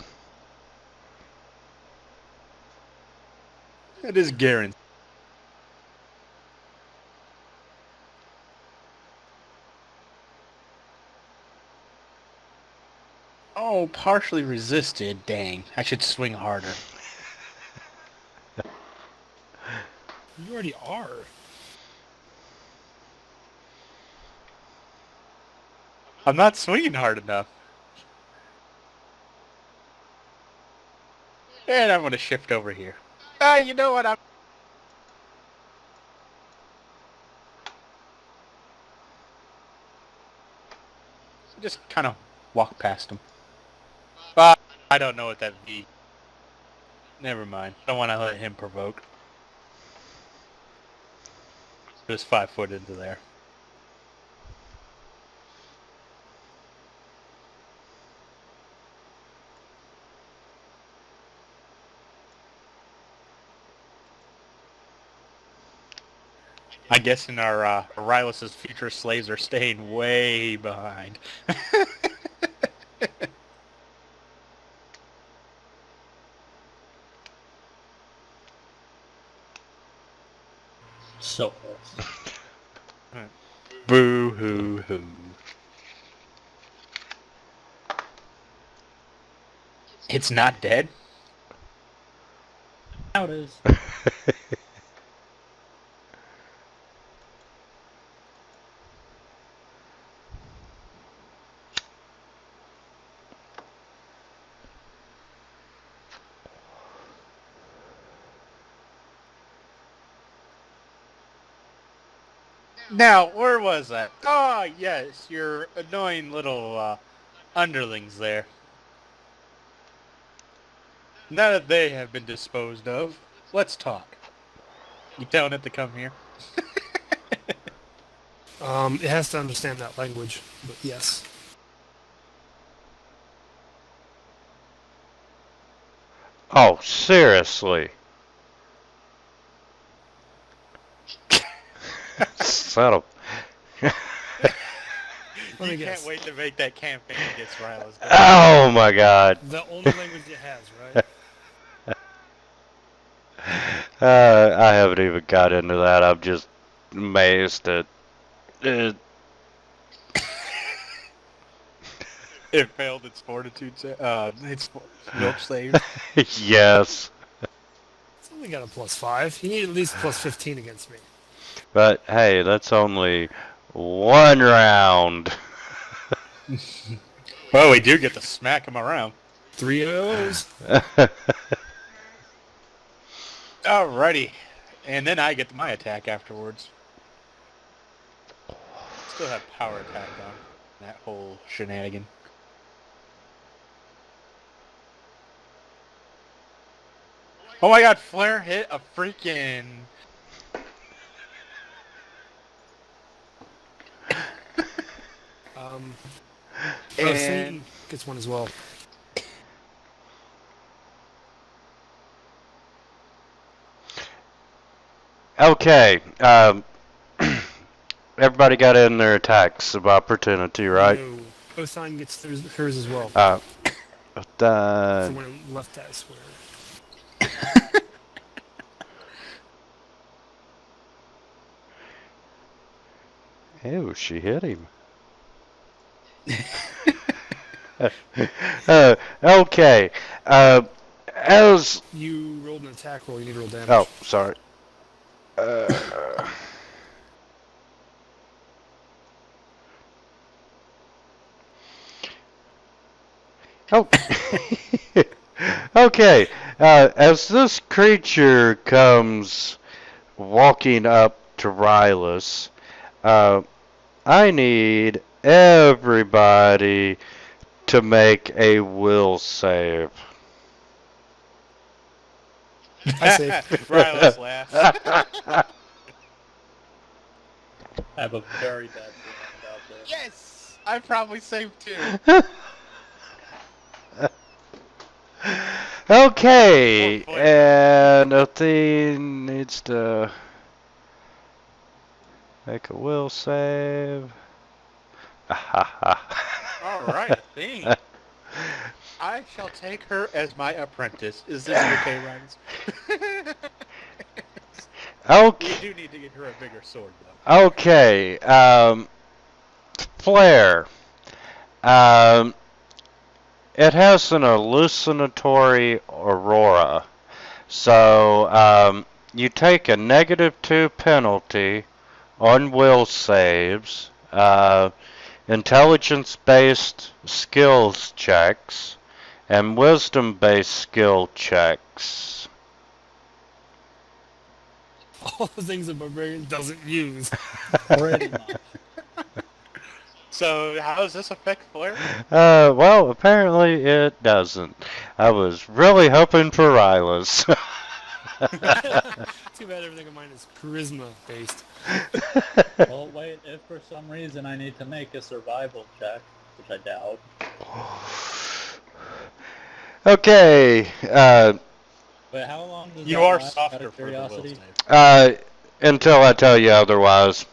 That is guaranteed. Oh, partially resisted. Dang. I should swing harder. You already are. I'm not swinging hard enough. And I'm going to shift over here. You know what? I'm just kind of walk past him. I don't know what that would be. Never mind. I don't want to let him provoke. Just 5 foot into there. I guess in our Rylas' future slaves are staying way behind. So close. Boo hoo hoo. It's not dead? Now it is. Now, where was that? Oh, yes, your annoying little underlings there. Now that they have been disposed of, let's talk. You telling it to come here? It has to understand that language, but yes. Oh, seriously. Son of... Let me You guess. can't wait to make that campaign against Rylas. Oh my god. The only language it has, right? I haven't even got into that. I'm just amazed at it. It failed its fortitude, its milk save. Yes. It's only got a +5. You need at least +15 against me. But hey, that's only one round. Well, we do get to smack him around. 3 O's. Alrighty. And then I get my attack afterwards. Still have power attack on that whole shenanigan. Oh my god, Flare hit a freaking... And- Satan gets one as well. Okay. Everybody got in their attacks of opportunity, right? No. Othine gets hers as well. Uh, For when it left that square. Ew, she hit him. Okay. As... You rolled an attack roll, you need to roll damage. Oh, sorry. Oh. Okay. As this creature comes walking up to Rylus, I need everybody to make a will save. I save. Rylas laughs. I have a very bad feeling about this. Yes! I probably saved too. Okay, Oh, boy. and Athene needs to make a will save. Alright, Athene. I shall take her as my apprentice. Is this okay, Rylas? Okay. We do need to get her a bigger sword, though. Okay, Flare. It has an hallucinatory aurora. So, you take a -2 penalty on will saves, intelligence-based skills checks, and wisdom-based skill checks. All the things a barbarian doesn't use. Pretty much. So, how does this affect Flare? Well, apparently it doesn't. I was really hoping for Rylus. Too bad everything of mine is charisma based. Well, wait, if for some reason I need to make a survival check, which I doubt. Okay, But how long does You that are last, out softer of for the will curiosity? save. until I tell you otherwise.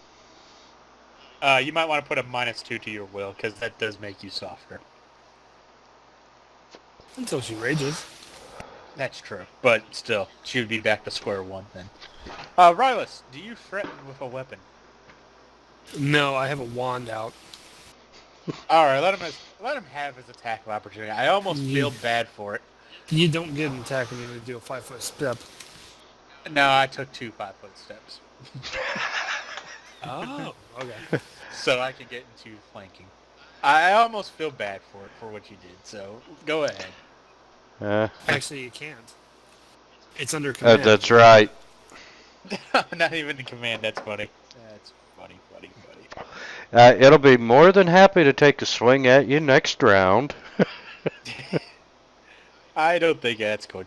You might want to put a -2 to your will, because that does make you softer. Until she rages. That's true. But still, she would be back to square one then. Rylus, do you threaten with a weapon? No, I have a wand out. Alright, let him have his attack of opportunity. I almost feel bad for it. You don't get an attack when you do a 5-foot step. No, I took 2 5-foot steps. Oh, okay. So I could get into flanking. I almost feel bad for what you did, so go ahead. Actually, you can't. It's under command. That's right. Not even the command, that's funny. That's funny. It'll be more than happy to take a swing at you next round. I don't think that's good.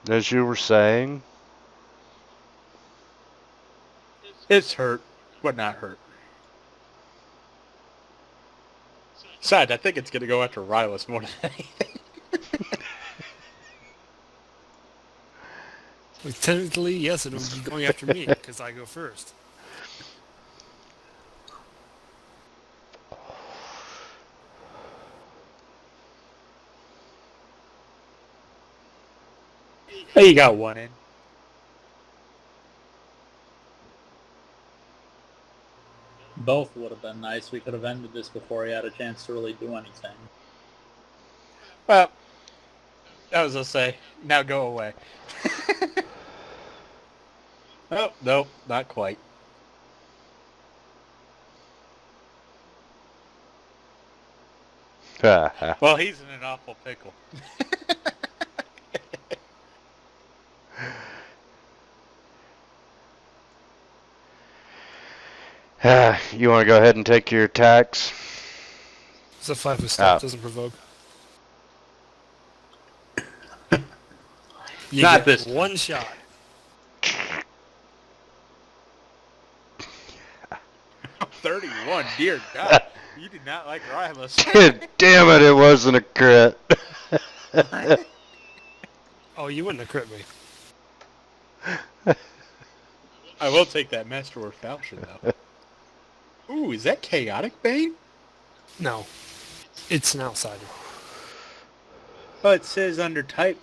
As you were saying. It's hurt, but not hurt. Besides, I think it's going to go after Rylus more than anything. Well, technically, yes, it'll be going after me because I go first. Hey, you got one in. Both would have been nice. We could have ended this before he had a chance to really do anything. Well, I was going to say, now go away. Oh, nope, not quite. Well, he's in an awful pickle. You want to go ahead and take your attacks? It's a 5-foot step. Doesn't provoke. You Not get this one shot. Oh, 31, dear God. You did not like Rylus. Damn it, it wasn't a crit. Oh, you wouldn't have crit me. I will take that Masterwork Falchion, though. Ooh, is that Chaotic Bane? No. It's an outsider. Oh, it says under type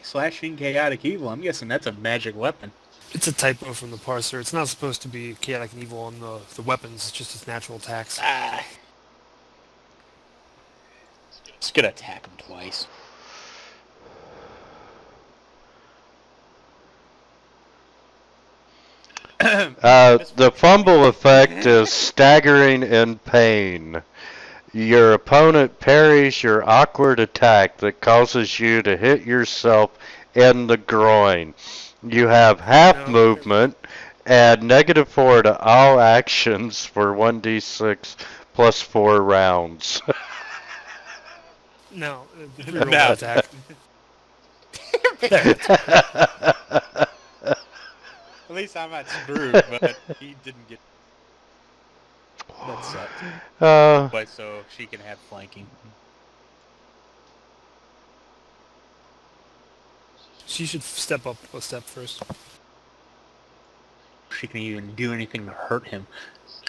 slashing chaotic evil. I'm guessing that's a magic weapon. It's a typo from the parser. It's not supposed to be chaotic and evil on the weapons. It's just its natural attacks. Ah. Just gonna attack him twice. The fumble effect is staggering in pain. Your opponent parries your awkward attack that causes you to hit yourself in the groin. You have half movement, add -4 to all actions for 1d6 plus 4 rounds. No. No. Attack. At least I'm not screwed, but he didn't get... That sucked. But so she can have flanking. She should step up a step first. She can even do anything to hurt him.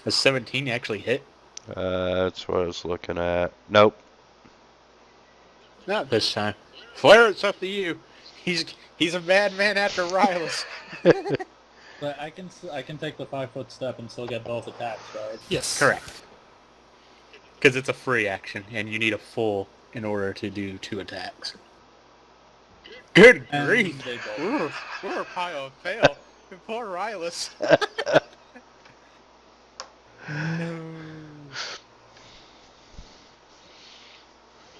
A 17 actually hit? That's what I was looking at. Nope. Not this time. Flair, it's up to you. He's a bad man after Rylus. But I can take the 5-foot step and still get both attacks, right? Yes. Correct. Because it's a free action, and you need a full in order to do 2 attacks. Good And grief! they both. We're a pile of fail. Poor Rylus. No.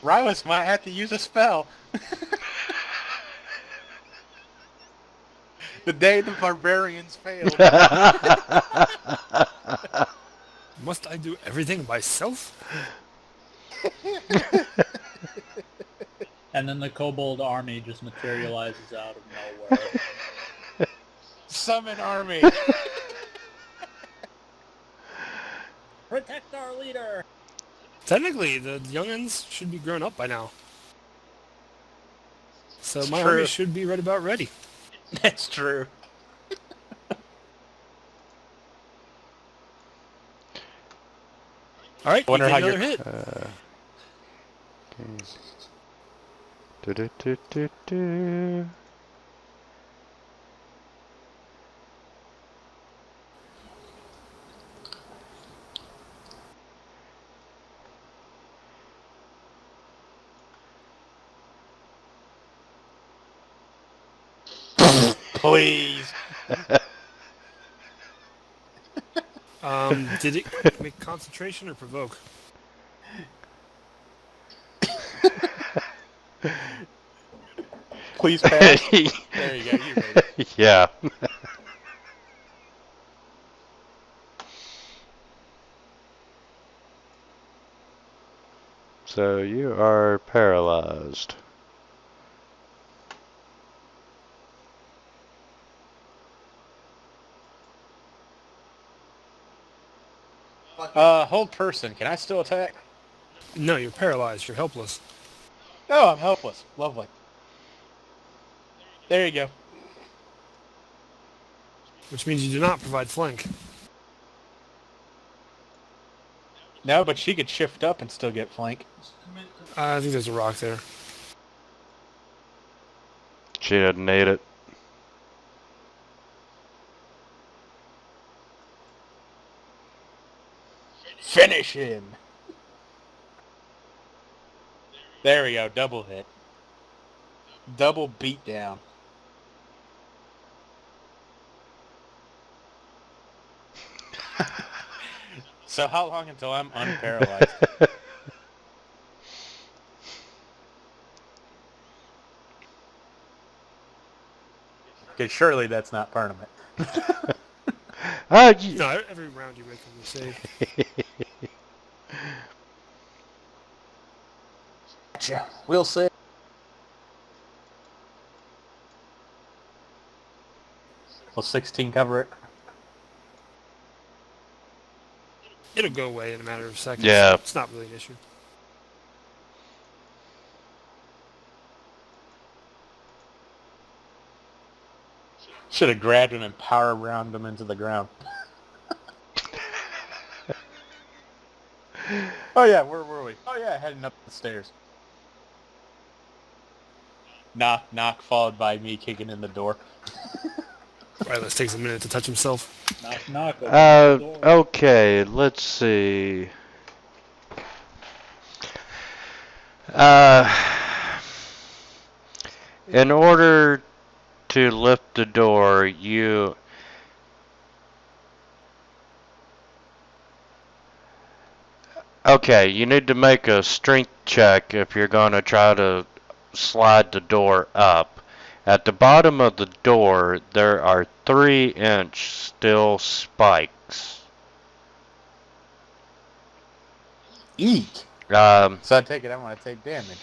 Rylus might have to use a spell. The day the barbarians failed. Must I do everything myself? And then the kobold army just materializes out of nowhere. Summon army. Protect our leader! Technically, the youngins should be grown up by now. So It's my true. army should be right about ready. That's true. All right, Wonder you how get another you're- hit. Do-do-do-do-do. Please. Did it make concentration or provoke? Please pass. There you go. You made it. Yeah. So you are paralyzed. Hold person. Can I still attack? No, you're paralyzed. You're helpless. No, I'm helpless. Lovely. There you go. Which means you do not provide flank. No, but she could shift up and still get flank. I think there's a rock there. She didn't need it. Finish him. There we go. Double hit. Double beat down. So how long until I'm unparalyzed? Because surely that's not permanent. No, every round you make them save. Gotcha. We'll see. Will 16 cover it? It'll go away in a matter of seconds. Yeah. It's not really an issue. Should have grabbed him and power round him into the ground. Oh yeah, where were we? Oh yeah, heading up the stairs. Knock, knock, followed by me kicking in the door. Riley takes a minute to touch himself. Knock, knock. Open the door. Okay, let's see. In order to lift the door, you... Okay, you need to make a strength check if you're going to try to slide the door up. At the bottom of the door, there are 3-inch steel spikes. Eek. Um, So I take it I want to take damage.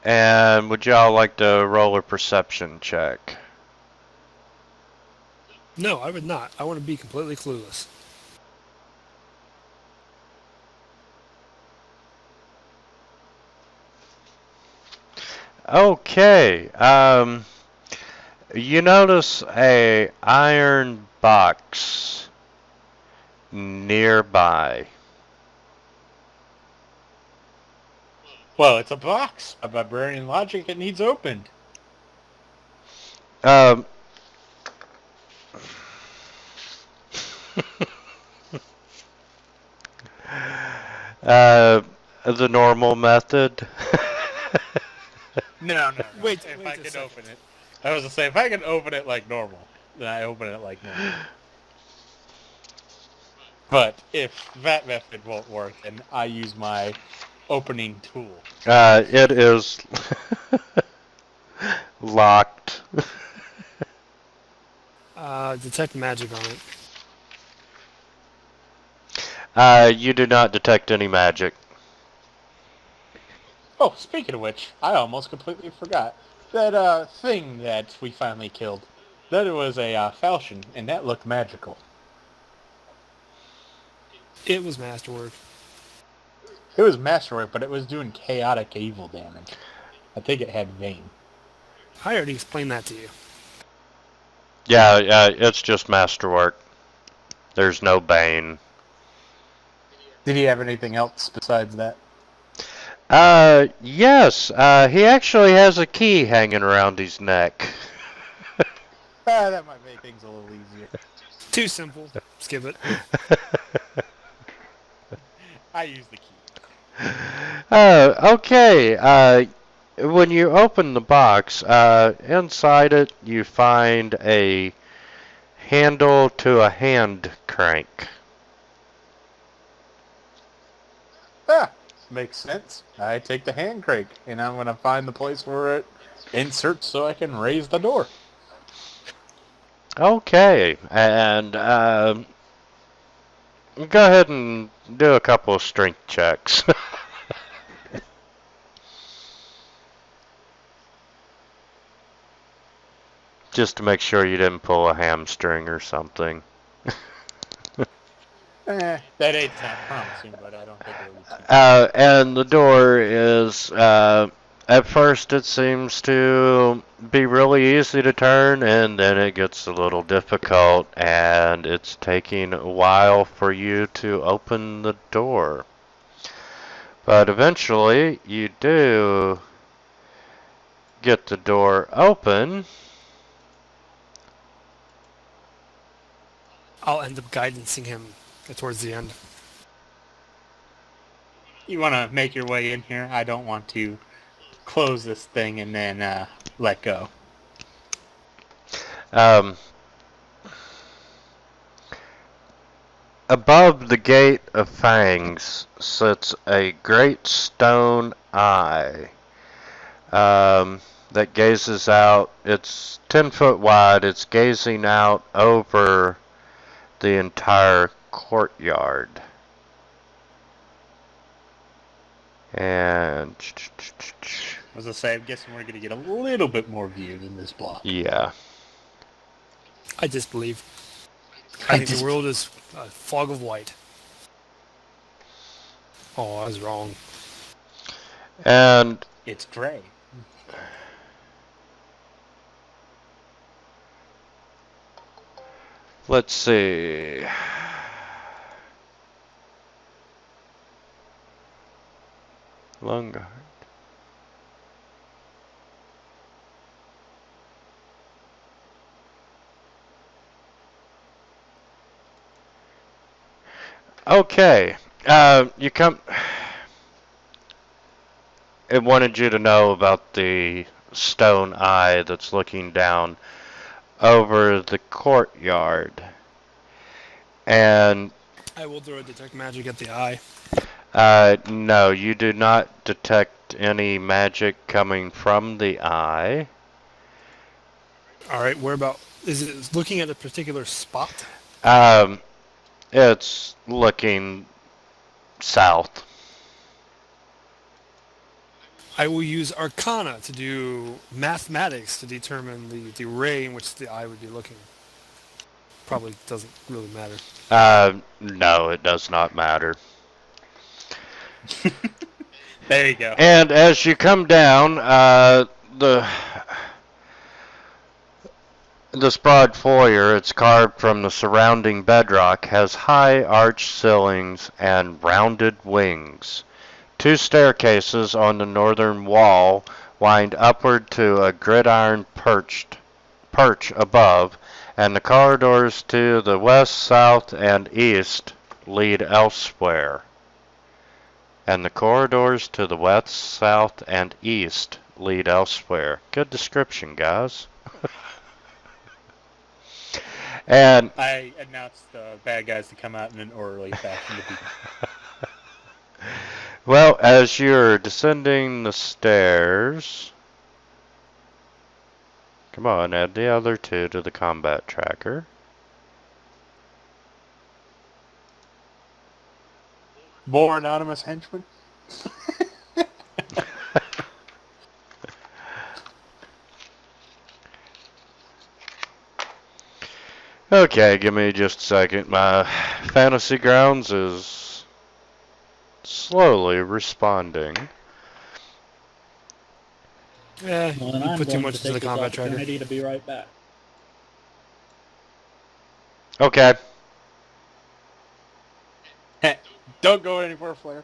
and would y'all like to roll a perception check? No, I would not. I want to be completely clueless. Okay, you notice a iron box nearby. Well, it's a box. A barbarian logic, it needs opened. Um, the normal method. No. Wait, if wait I a can second. open it. I was to say, if I can open it like normal, then I open it like normal. But if that method won't work, then I use my opening tool. It is locked. Detect magic on it. You do not detect any magic. Oh, speaking of which, I almost completely forgot. That thing that we finally killed, that it was a falchion, and that looked magical. It was masterwork. It was masterwork, but it was doing chaotic evil damage. I think it had vein. I already explained that to you. Yeah, it's just masterwork. There's no bane. Did he have anything else besides that? Yes, he actually has a key hanging around his neck. That might make things a little easier. Too simple. Skip it. I use the key. Okay, when you open the box, inside it you find a handle to a hand crank. Ah, makes sense. I take the hand crank, and I'm going to find the place where it inserts so I can raise the door. Okay, and go ahead and do a couple of strength checks. Just to make sure you didn't pull a hamstring or something. That ain't that promising, but I don't think it'll be too And the door is, at first it seems to be really easy to turn, and then it gets a little difficult, and it's taking a while for you to open the door. But eventually, you do get the door open. I'll end up guidancing him towards the end. You want to make your way in here? I don't want to close this thing and then let go. Um, Above the gate of fangs sits a great stone eye that gazes out. It's 10 foot wide. It's gazing out over the entire courtyard. And As I say, I'm guessing we're going to get a little bit more view than this block. yeah. I disbelieve. I think the world is a fog of white. Oh, I was wrong. And It's gray. let's see. Longer. Okay. You come. It wanted you to know about the stone eye that's looking down over the courtyard. And I will throw a detect magic at the eye. no, you do not detect any magic coming from the eye. All right, where about? Is it looking at a particular spot? It's looking south. I will use Arcana to do mathematics to determine the ray in which the eye would be looking. Probably doesn't really matter. No, it does not matter. There you go. And as you come down, this broad foyer, it's carved from the surrounding bedrock, has high arched ceilings and rounded wings. 2 staircases on the northern wall wind upward to a gridiron perch above, and the corridors to the west, south, and east lead elsewhere. And the corridors to the west, south, and east lead elsewhere. Good description, guys. And I announced the bad guys to come out in an orderly fashion to people. well, as you're descending the stairs, come on, add the other 2 to the combat tracker. More anonymous henchmen? Okay, give me just a second. My Fantasy Grounds is slowly responding. Yeah, Well, and you I'm put too going much to into the take this combat tracker. opportunity to be right back. Okay. Don't go anywhere, Flair.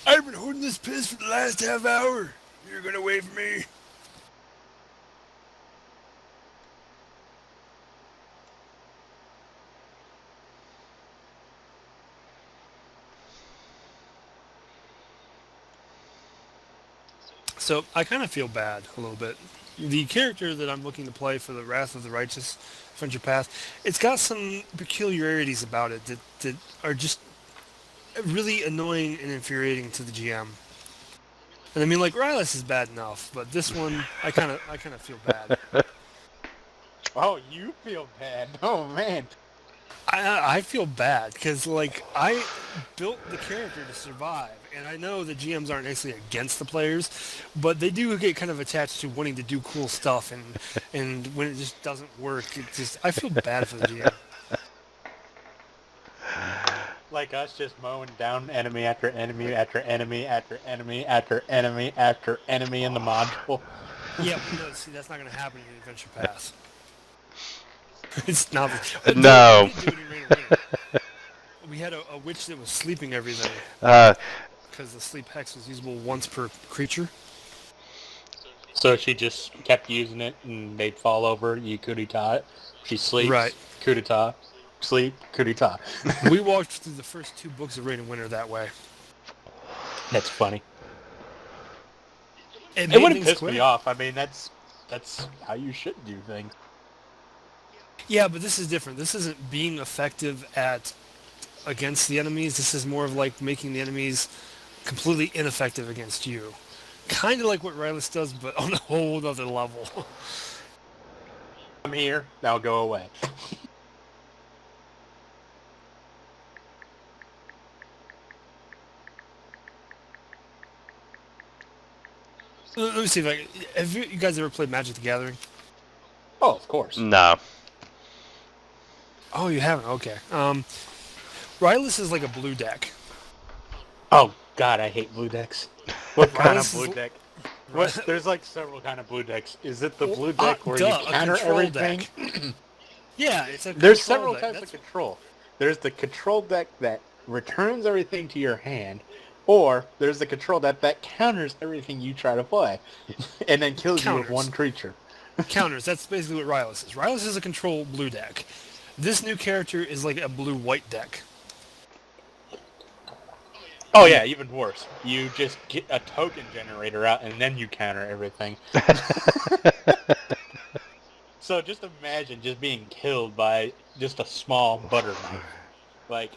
I've been holding this piss for the last half hour. You're gonna wait for me. So I kind of feel bad a little bit. The character that I'm looking to play for the Wrath of the Righteous Adventure Path, it's got some peculiarities about it that are just really annoying and infuriating to the GM. And I mean, like Rylus is bad enough, but this one, I kind of feel bad. Oh, you feel bad. Oh, man. I feel bad because like I built the character to survive, and I know the GMs aren't necessarily against the players, but they do get kind of attached to wanting to do cool stuff, and when it just doesn't work, it just I feel bad for the GM. Like us just mowing down enemy after enemy after enemy after enemy after enemy after enemy in the module. Yeah, but no, see, that's not going to happen in the Adventure Pass. It's not. But No. we did do it in Rain of Winter. We had a witch that was sleeping everything Uh, because the sleep hex was usable once per creature. So she just kept using it, and they'd fall over. You coup d'etat it. She sleeps. Right. Coup d'etat. Sleep. Coup d'etat. We walked through the first 2 books of Rain of Winter that way. That's funny. It It made wouldn't things piss quick. me off. I mean, that's how you should do things. Yeah, but this is different. This isn't being effective against the enemies. This is more of like making the enemies completely ineffective against you. Kind of like what Rylus does, but on a whole other level. I'm here. Now go away. Let me see if have you guys ever played Magic the Gathering? Oh, of course. no. Oh, you haven't? Okay. Rylus is like a blue deck. Oh God, I hate blue decks. What kind of Rylus blue is- deck? What? There's like several kind of blue decks. Is it the blue deck where duh, you a counter control everything? deck. Yeah, it's a There's control several deck. types That's- of control. There's the control deck that returns everything to your hand, or there's the control deck that counters everything you try to play, and then kills you with Counters. one creature. Counters. That's basically what Rylus is. Rylus is a control blue deck. This new character is like a blue-white deck. Oh yeah, even worse. You just get a token generator out, and then you counter everything. So just imagine just being killed by just a small butter knife. Like,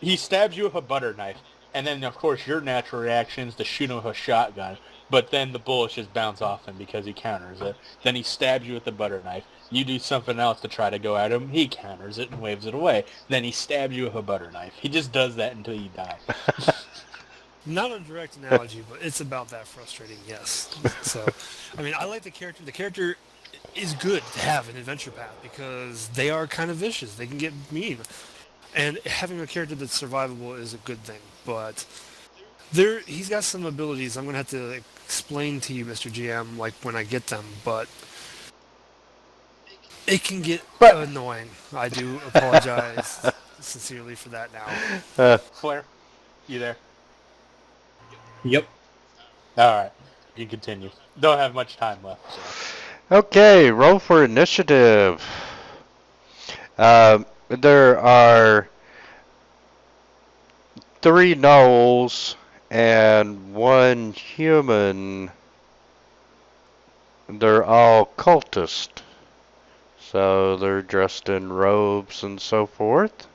he stabs you with a butter knife, and then of course your natural reaction is to shoot him with a shotgun, but then the bullets just bounce off him because he counters it. Then he stabs you with the butter knife. You do something else to try to go at him, he counters it and waves it away. Then he stabs you with a butter knife. He just does that until you die. Not a direct analogy, but it's about that frustrating, yes. So, I mean, I like the character. The character is good to have in Adventure Path because they are kind of vicious. They can get mean. And having a character that's survivable is a good thing. But he's got some abilities I'm going to have to explain to you, Mr. GM, like when I get them. But it can get annoying. I do apologize sincerely for that now. Flair, you there? Yep. Alright, you can continue. Don't have much time left, so. Okay, roll for initiative. There are 3 gnolls and 1 human. They're all cultists. So they're dressed in robes and so forth.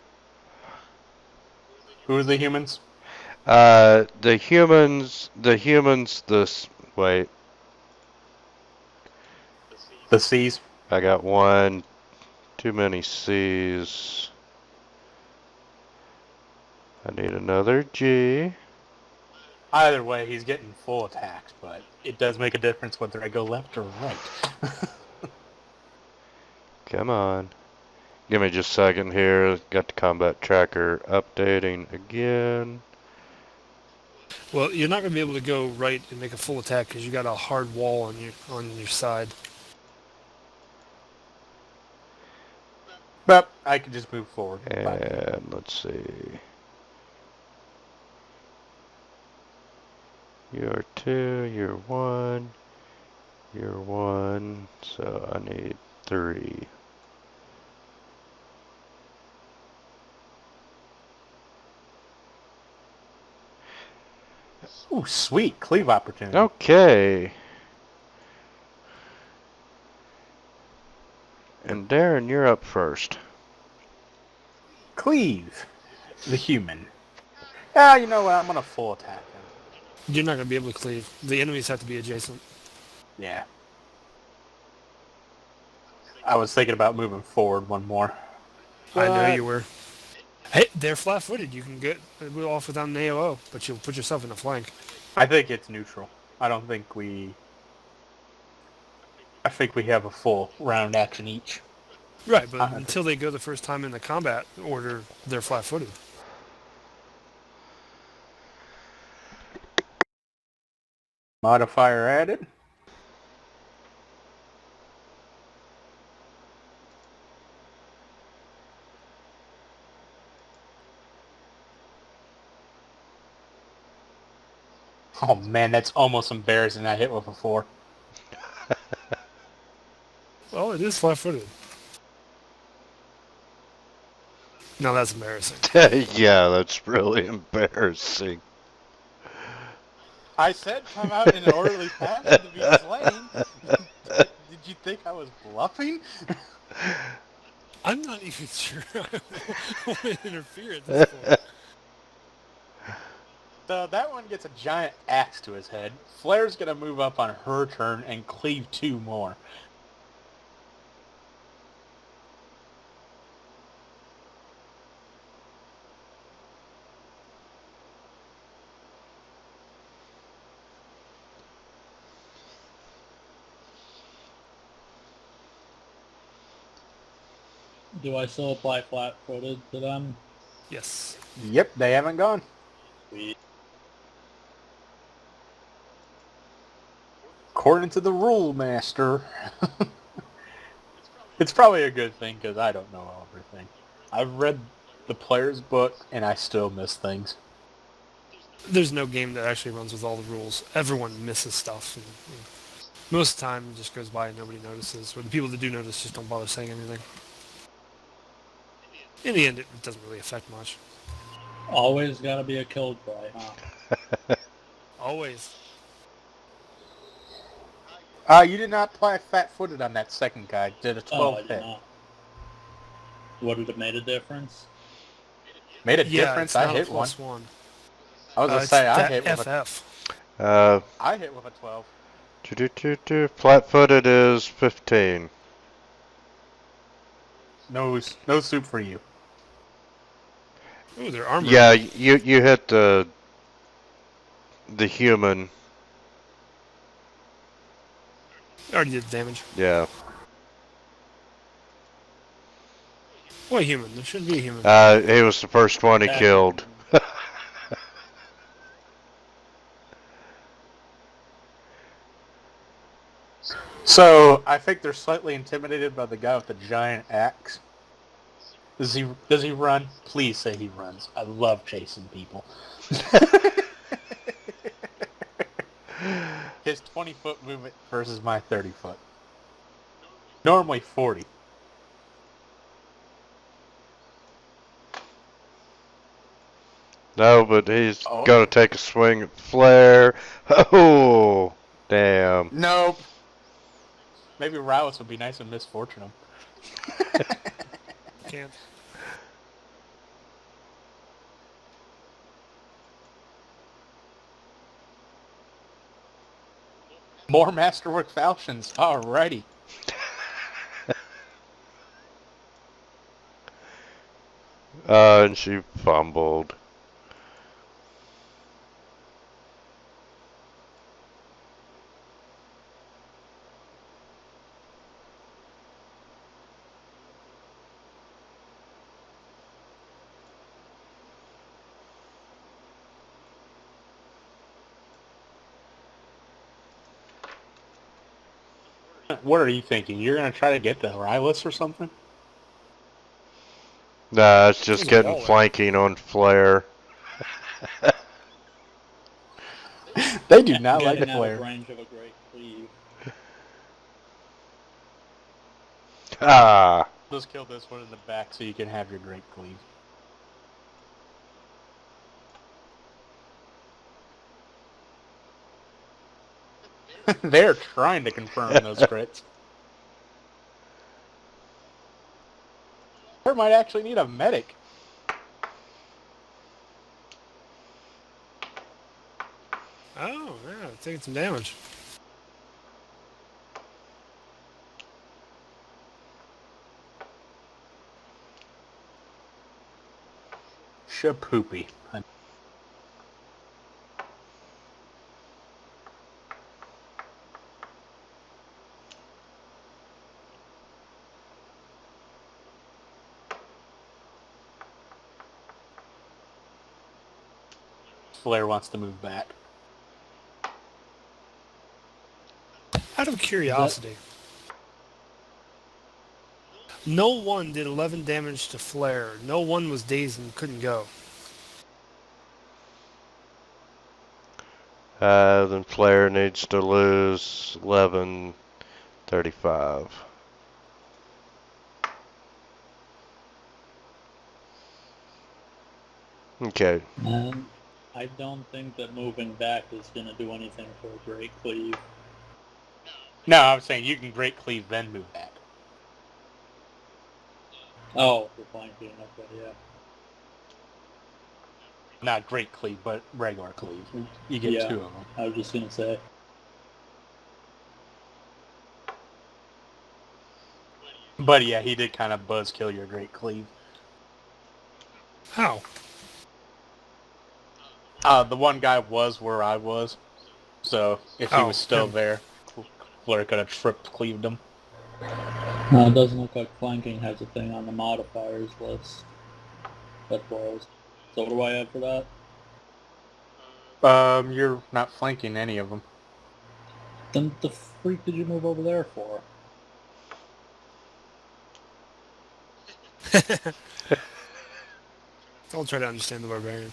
Who are the humans? Wait, The C's. I got 1, too many C's. I need another G. Either way, he's getting full attacks, but it does make a difference whether I go left or right. Come on. Give me just a second here. Got the combat tracker updating again. Well, you're not going to be able to go right and make a full attack because you got a hard wall on your side. But I can just move forward. And let's see. You're 2, you're 1, you're 1, so I need 3. Ooh, sweet. Cleave opportunity. Okay. And Darren, you're up first. Cleave. The human. Ah, you know what? I'm going to full attack him. You're not going to be able to cleave. The enemies have to be adjacent. Yeah. I was thinking about moving forward one more. I know But- you were. Hey, they're flat-footed. You can get off without an AOO, but you'll put yourself in a flank. I think it's neutral. I don't think we... I think we have a full round action each. Right, but until they go the first time in the combat order, they're flat-footed. Modifier added. Oh man, that's almost embarrassing. I hit with a 4. Well, it is flat-footed. No, that's embarrassing. Yeah, that's really embarrassing. I said come out in an orderly fashion to be slain. Did you think I was bluffing? I'm not even sure I want to interfere at this point. So that one gets a giant axe to his head. Flair's gonna move up on her turn and cleave 2 more. Do I still apply flat-footed to them? Yes. Yep, they haven't gone. According to the rule master. It's probably a good thing because I don't know everything. I've read the player's book and I still miss things. There's no game that actually runs with all the rules. Everyone misses stuff. And most of the time, it just goes by and nobody notices. Or the people that do notice just don't bother saying anything. In the end, it doesn't really affect much. Always gotta be a kill try, huh? Always. You did not apply fat-footed on that second guy. Did a 12 I did hit. not. Would it have made a difference? Made a Yeah, difference. it's I not a hit one. +1. I was gonna It's say I that hit with a, FF. I hit with a 12. Flat-footed is 15. No soup for you. Ooh, their armor. Yeah, you hit the human. Already did damage. Yeah. What human? There shouldn't be a human. He was the first one he killed. So I think they're slightly intimidated by the guy with the giant axe. Does he run? Please say he runs. I love chasing people. His 20-foot movement versus my 30-foot. Normally 40. No, but he's gonna take a swing at Flair. Oh, damn. Nope. Maybe Rowis would be nice and misfortune him. Can't. More Masterwork Falchions. Alrighty. And she fumbled. What are you thinking? You're gonna try to get the Rylus or something? Nah, it's just There's a getting wall there. flanking on Flair. They do not like Getting out Flair. of range of a great cleave. Ah. Just kill this one in the back so you can have your Great Cleave. They're trying to confirm those crits. Flare might actually need a medic. Oh, yeah, taking some damage. Shapoopy. Flare wants to move back. Out of curiosity, no one did 11 damage to Flare. No one was dazed and couldn't go. Then Flare needs to lose 1135. Okay. And I don't think that moving back is going to do anything for a Great Cleave. No, I was saying you can Great Cleave then move back. Oh, for flanking. Okay, yeah. Not Great Cleave, but regular Cleave. You get Yeah. 2 of them. I was just going to say. But yeah, he did kind of buzzkill your Great Cleave. How? The one guy was where I was, so if he Oh, was still him. there, Flare could have tripped cleaved him. It doesn't look like flanking has a thing on the modifiers list. That was. So what do I have for that? You're not flanking any of them. Then the freak did you move over there for? I'll try to understand the barbarian.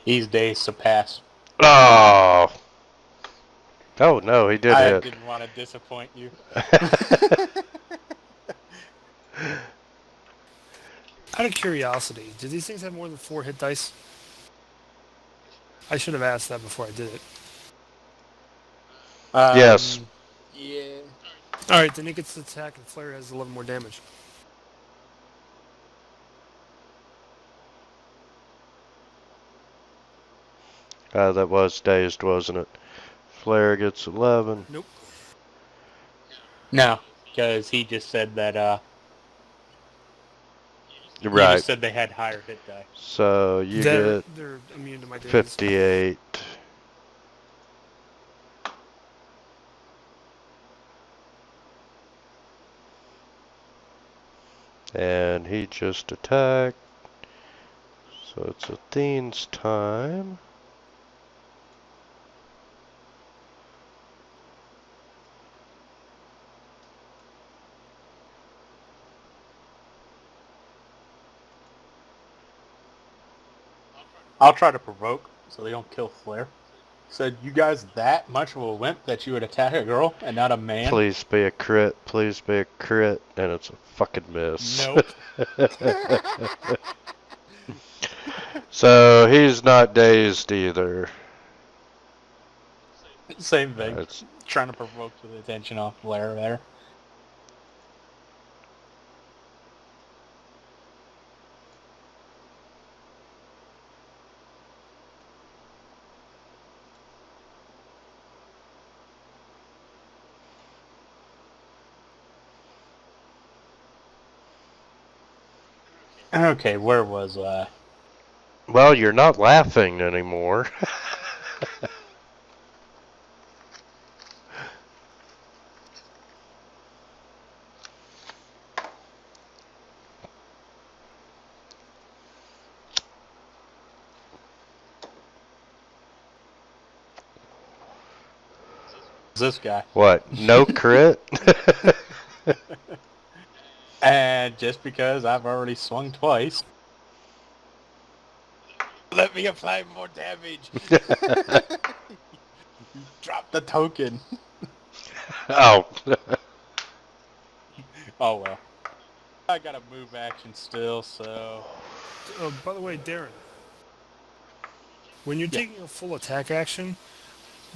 These days surpass. Oh! Oh no, he did I hit. didn't want to disappoint you. Out of curiosity, do these things have more than 4 hit dice? I should have asked that before I did it. Yes. Yeah. Alright, then it gets to attack and Flare has 11 more damage. That was dazed, wasn't it? Flare gets 11. Nope. No, because he just said that, he Right. just said they had higher hit die. So you They're get immune to my daze. 58. And he just attacked. So it's Athene's time. I'll try to provoke so they don't kill Flare. Said, you guys that much of a wimp that you would attack a girl and not a man? Please be a crit. Please be a crit. And it's a fucking miss. Nope. So he's not dazed either. Same thing. It's Trying to provoke the attention off Flare there. Okay, where was I? well, you're not laughing anymore. This guy. What? No crit? And just because I've already swung twice, let me apply more damage. Drop the token. Oh. Oh well. I got a move action still, so... By the way, Darren, when you're taking a full attack action,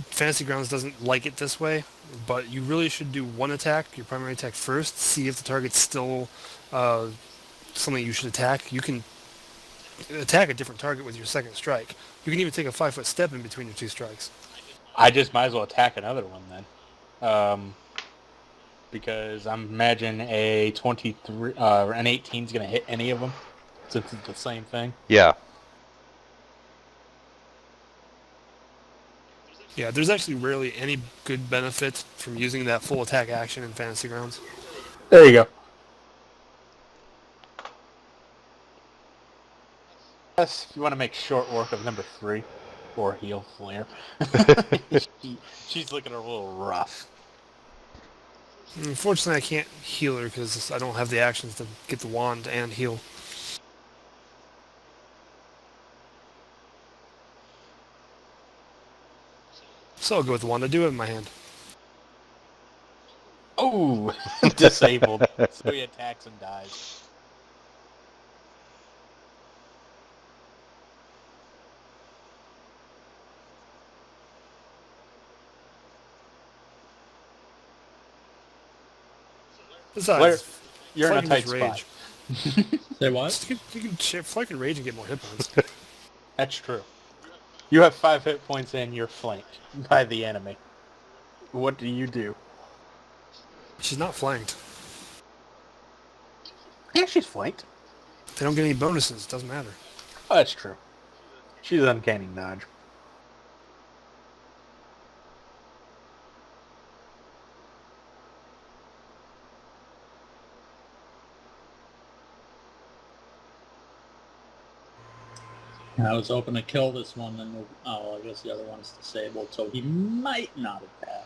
Fantasy Grounds doesn't like it this way, but you really should do one attack, your primary attack first, see if the target's still something you should attack. You can attack a different target with your second strike. You can even take a 5-foot step in between your two strikes. I just might as well attack another one then. Because I'm imagining a 23, an 18 is going to hit any of them, since it's the same thing. Yeah. Yeah, there's actually rarely any good benefit from using that full attack action in Fantasy Grounds. There you go. Yes, you want to make short work of number 3, or heal flare. She's looking a little rough. Unfortunately, I can't heal her because I don't have the actions to get the wand and heal. So I'll go with the wand. I do have it in my hand. Oh, disabled. So he attacks and dies. Besides, You're in a Flank tight is rage. spot. Say what? You can flank and rage and get more hit points. That's true. You have 5 hit points and you're flanked by the enemy. What do you do? She's not flanked. Yeah, she's flanked. They don't get any bonuses. It doesn't matter. Oh, that's true. She's uncanny dodge. I was hoping to kill this one, and I guess the other one's disabled, so he might not attack.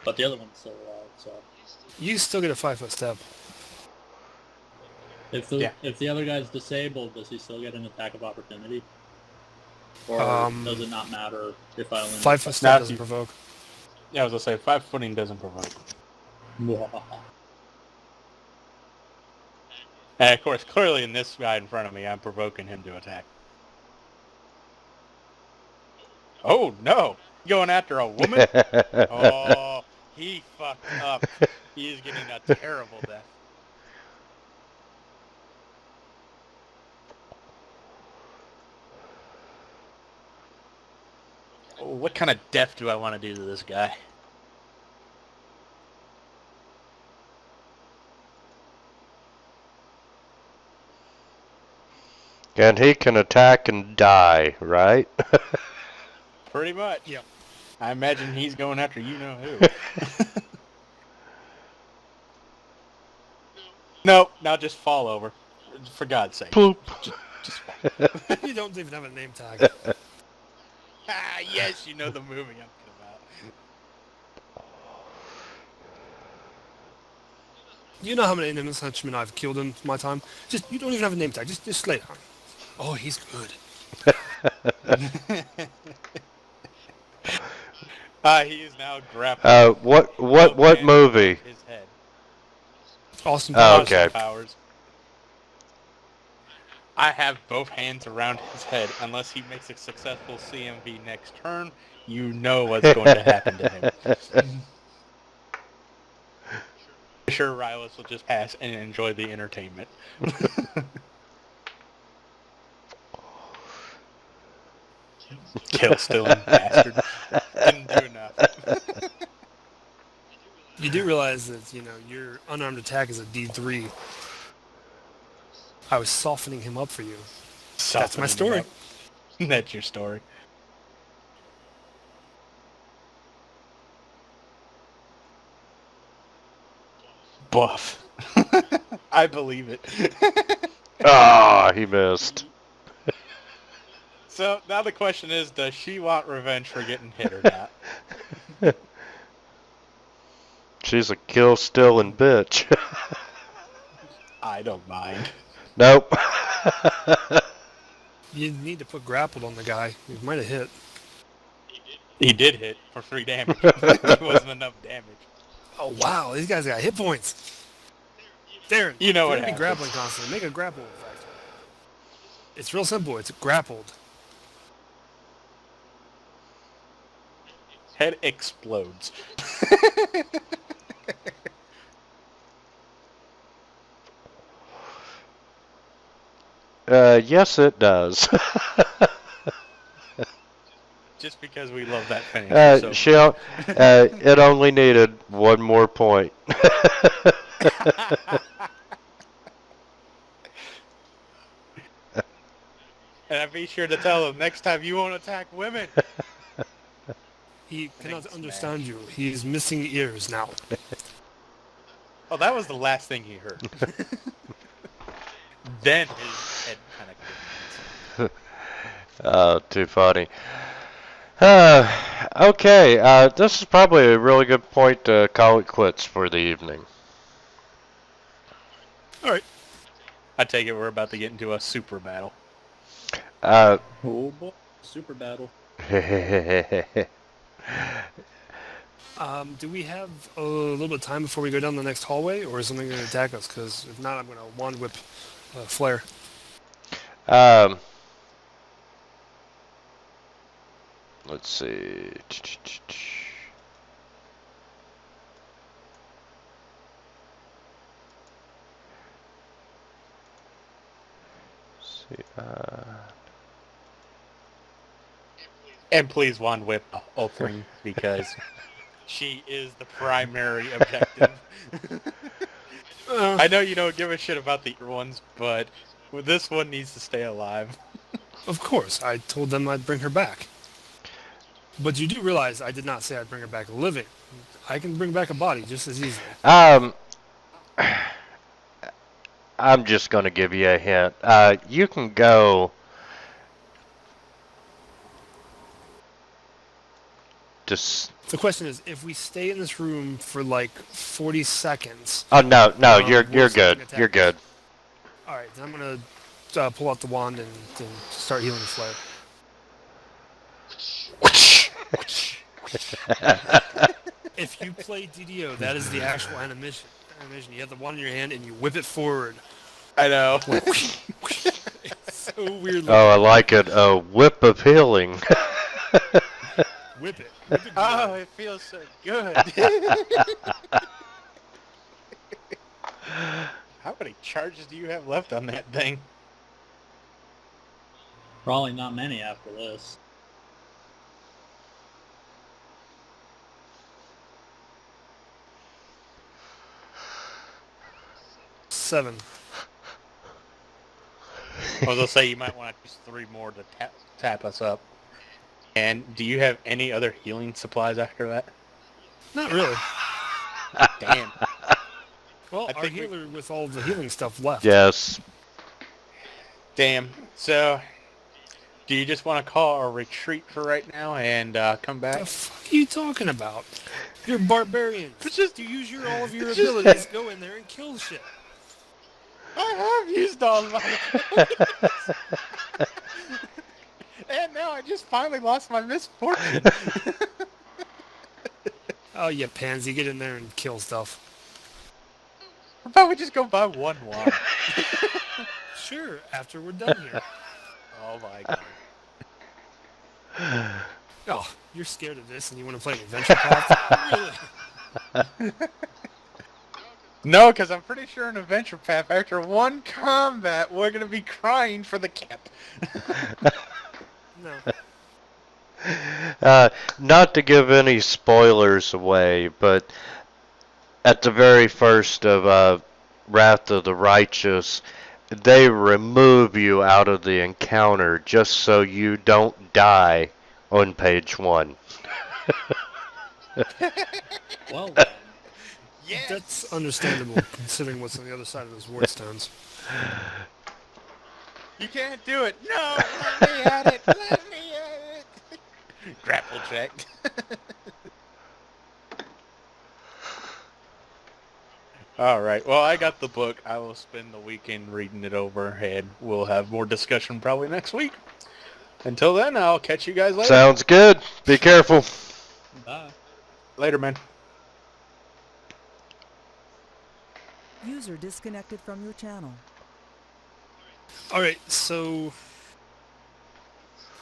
But the other one's still alive, so You still get a 5-foot step. if the other guy's disabled, does he still get an attack of opportunity? Or does it not matter if I only 5-foot Now step if doesn't you- provoke. Yeah, I was gonna say 5 footing doesn't provoke. And of course, clearly in this guy in front of me, I'm provoking him to attack. Oh no! You going after a woman? Oh, he fucked up. He is getting a terrible death. Oh, what kind of death do I want to do to this guy? And he can attack and die, right? Pretty much. Yep. I imagine he's going after you-know-who. Nope, now just fall over. For God's sake. Ploop. Just fall. You don't even have a name tag. Ah, yes, you know the movie I'm talking about. You know how many enemies henchmen I've killed in my time? Just you don't even have a name tag. Just lay down. Oh, he's good. He is now grappling. What movie? His head. Austin Oh, Powers. okay. Powers. I have both hands around his head. Unless he makes a successful CMV next turn, you know what's going to happen to him. Sure, Rylus will just pass and enjoy the entertainment. Kill stealing bastard. Didn't do enough. You do realize that, your unarmed attack is a D3. I was softening him up for you. That's my story. That's your story. Buff. I believe it. Ah, he missed. So now the question is, does she want revenge for getting hit or not? She's a kill-stealing bitch. I don't mind. Nope. You need to put grappled on the guy. He might have hit. He did hit for 3 damage. It wasn't enough damage. Oh wow, these guys got hit points. Darren, You know if what you're gonna be happens. grappling constantly. Make a grapple effect. It's real simple. It's grappled. Head explodes. Yes, it does. Just because we love that finish. It only needed one more point. And I'd be sure to tell him next time you won't attack women. He cannot Thanks, understand you. He's missing ears now. Oh, that was the last thing he heard. Then his head kind of Too funny. Okay, this is probably a really good point to call it quits for the evening. All right. I take it we're about to get into a super battle. Oh boy, super battle. Do we have a little bit of time before we go down the next hallway, or is something going to attack us? Because if not, I'm going to wand whip Flare. Let's see. And please wand whip Ultring because she is the primary objective. I know you don't give a shit about the other ones, but this one needs to stay alive. Of course, I told them I'd bring her back. But you do realize I did not say I'd bring her back living. I can bring back a body just as easily. I'm just gonna give you a hint. You can go. Just. The question is, if we stay in this room for like 40 seconds... Oh no, you're will good. something attack You're us? good. Alright, then I'm going to pull out the wand and start healing Flare. If you play DDO, that is the actual animation. You have the wand in your hand and you whip it forward. I know. It's so weird looking. Oh, I like it. A whip of healing. Whip it. Whip it Oh, good. it feels so good. How many charges do you have left on that thing? Probably not many after this. Seven. I was gonna say you might want to use 3 more to tap us up. And do you have any other healing supplies after that? Not really. Damn. Well, I our think healer with all the healing stuff left. Yes. Damn. So, do you just want to call a retreat for right now and come What the back? fuck are you talking about? You're barbarians. It's just- you use all of your it's just- abilities, go in there and kill shit. I have used all my and now I just finally lost my misfortune. Oh, you pansy, get in there and kill stuff. How about we just go buy 1 wand? Sure, after we're done here. Oh my god. Oh, you're scared of this and you want to play an adventure path? Really? No, because I'm pretty sure in Adventure Path, after 1 combat, we're going to be crying for the cap. No. Not to give any spoilers away, but at the very first of Wrath of the Righteous, they remove you out of the encounter just so you don't die on page 1. Well then. Yes! That's understandable considering what's on the other side of those ward stones. You can't do it. No, let me at it. Let me at it. Grapple check. All right. Well, I got the book. I will spend the weekend reading it over, and we'll have more discussion probably next week. Until then, I'll catch you guys later. Sounds good. Be careful. Bye. Later, man. User disconnected from your channel. All right, so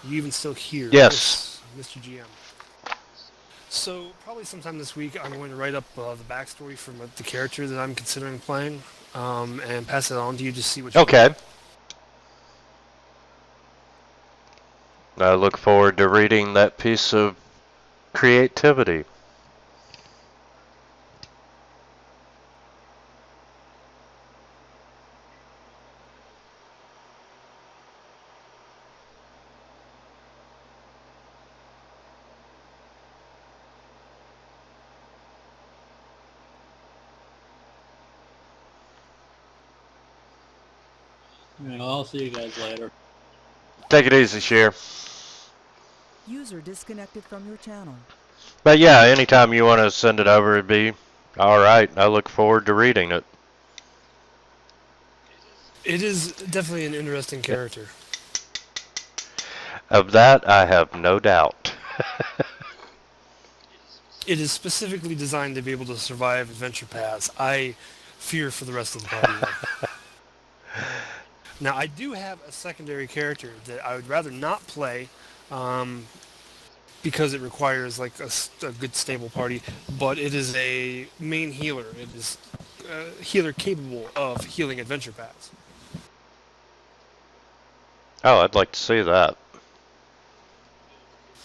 you even still here? Yes. Mr. GM. So probably sometime this week, I'm going to write up the backstory for the character that I'm considering playing, and pass it on to you to see what. You Okay. think. I look forward to reading that piece of creativity. You know, I'll see you guys later. Take it easy, Sheer. User disconnected from your channel. But yeah, anytime you want to send it over, it'd be all right. I look forward to reading it. It is definitely an interesting character. Of that, I have no doubt. It is specifically designed to be able to survive adventure paths. I fear for the rest of the party. Now, I do have a secondary character that I would rather not play because it requires like a good stable party, but it is a main healer. It is a healer capable of healing adventure paths. Oh, I'd like to see that.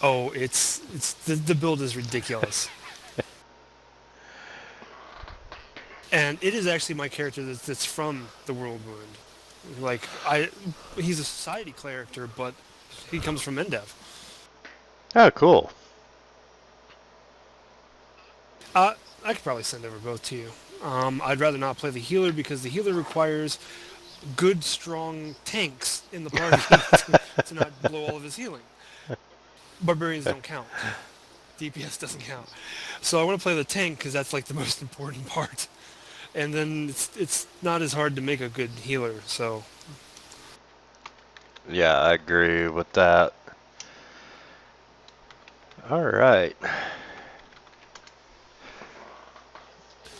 Oh, it's the build is ridiculous. And it is actually my character that's from the World Wound. Like he's a society character, but he comes from Endev. Oh, cool. I could probably send over both to you. I'd rather not play the healer because the healer requires good, strong tanks in the party to not blow all of his healing. Barbarians don't count. DPS doesn't count. So I want to play the tank because that's like the most important part. And then it's not as hard to make a good healer. So Yeah, I agree with that. All right.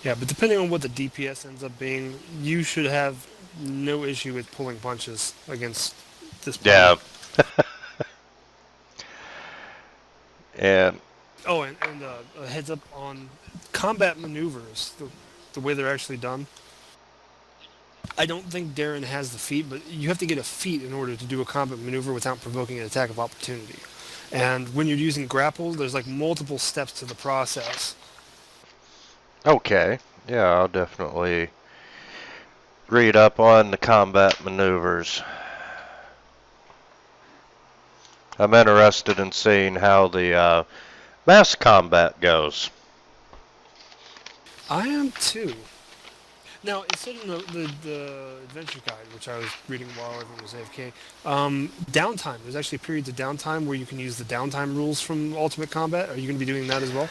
yeah, but depending on what the DPS ends up being, you should have no issue with pulling punches against this party. Yeah. And Oh, and a heads up on combat maneuvers, the way they're actually done. I don't think Darren has the feat, but you have to get a feat in order to do a combat maneuver without provoking an attack of opportunity. And when you're using grapple, there's like multiple steps to the process. okay. Yeah, I'll definitely read up on the combat maneuvers. I'm interested in seeing how the mass combat goes. I am too. Now, it said in the adventure guide, which I was reading while everyone was AFK, downtime. There's actually periods of downtime where you can use the downtime rules from Ultimate Combat. Are you going to be doing that as well?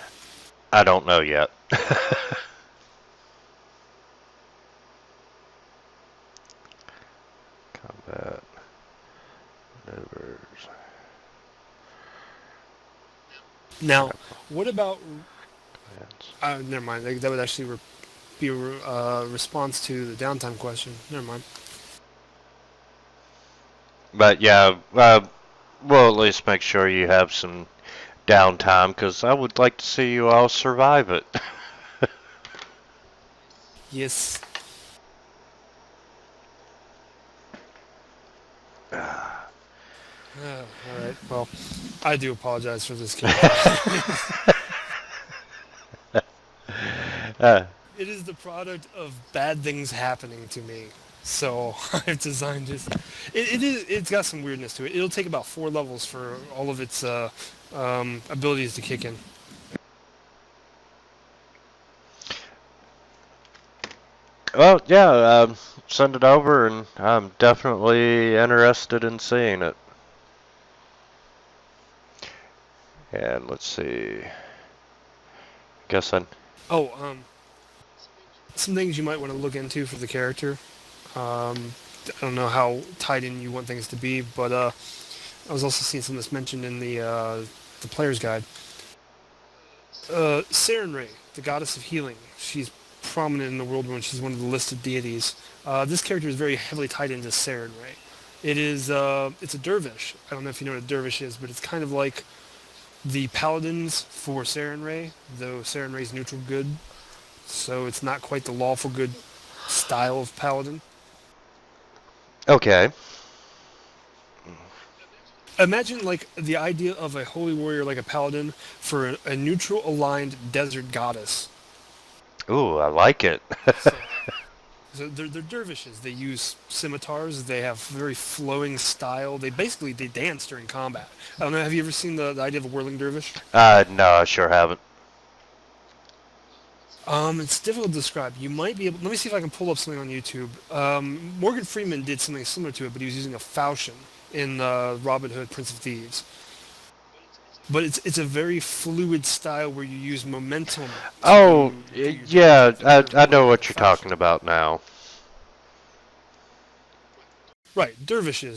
I don't know yet. Combat maneuvers. Now, what about... Plans. never mind. That would actually be a response to the downtime question. Never mind. But yeah, we'll at least make sure you have some downtime, because I would like to see you all survive it. Yes. All right. Well, I do apologize for this character. It is the product of bad things happening to me. So I've designed this. It's got some weirdness to it. It'll take about 4 levels for all of its abilities to kick in. Well, yeah, send it over, and I'm definitely interested in seeing it. And let's see. Guess I. Oh, some things you might want to look into for the character. I don't know how tied in you want things to be, but I was also seeing something that's mentioned in the player's guide. Sarenrae, the goddess of healing, she's prominent in the world when she's one of the listed deities. This character is very heavily tied into Sarenrae. It's a dervish. I don't know if you know what a dervish is, but it's kind of like the paladins for Sarenrae, though Sarenrae's neutral good, so it's not quite the lawful good style of paladin. Okay. Imagine like the idea of a holy warrior like a paladin for a neutral aligned desert goddess. Ooh, I like it. So they're dervishes. They use scimitars. They have very flowing style. They dance during combat. I don't know. Have you ever seen the idea of a whirling dervish? No, I sure haven't. It's difficult to describe. You might be able. Let me see if I can pull up something on YouTube. Morgan Freeman did something similar to it, but he was using a falchion in Robin Hood, Prince of Thieves. But it's a very fluid style where you use momentum. Oh, do your yeah, damage. I know what you're Falchion. talking about now. Right, dervishes.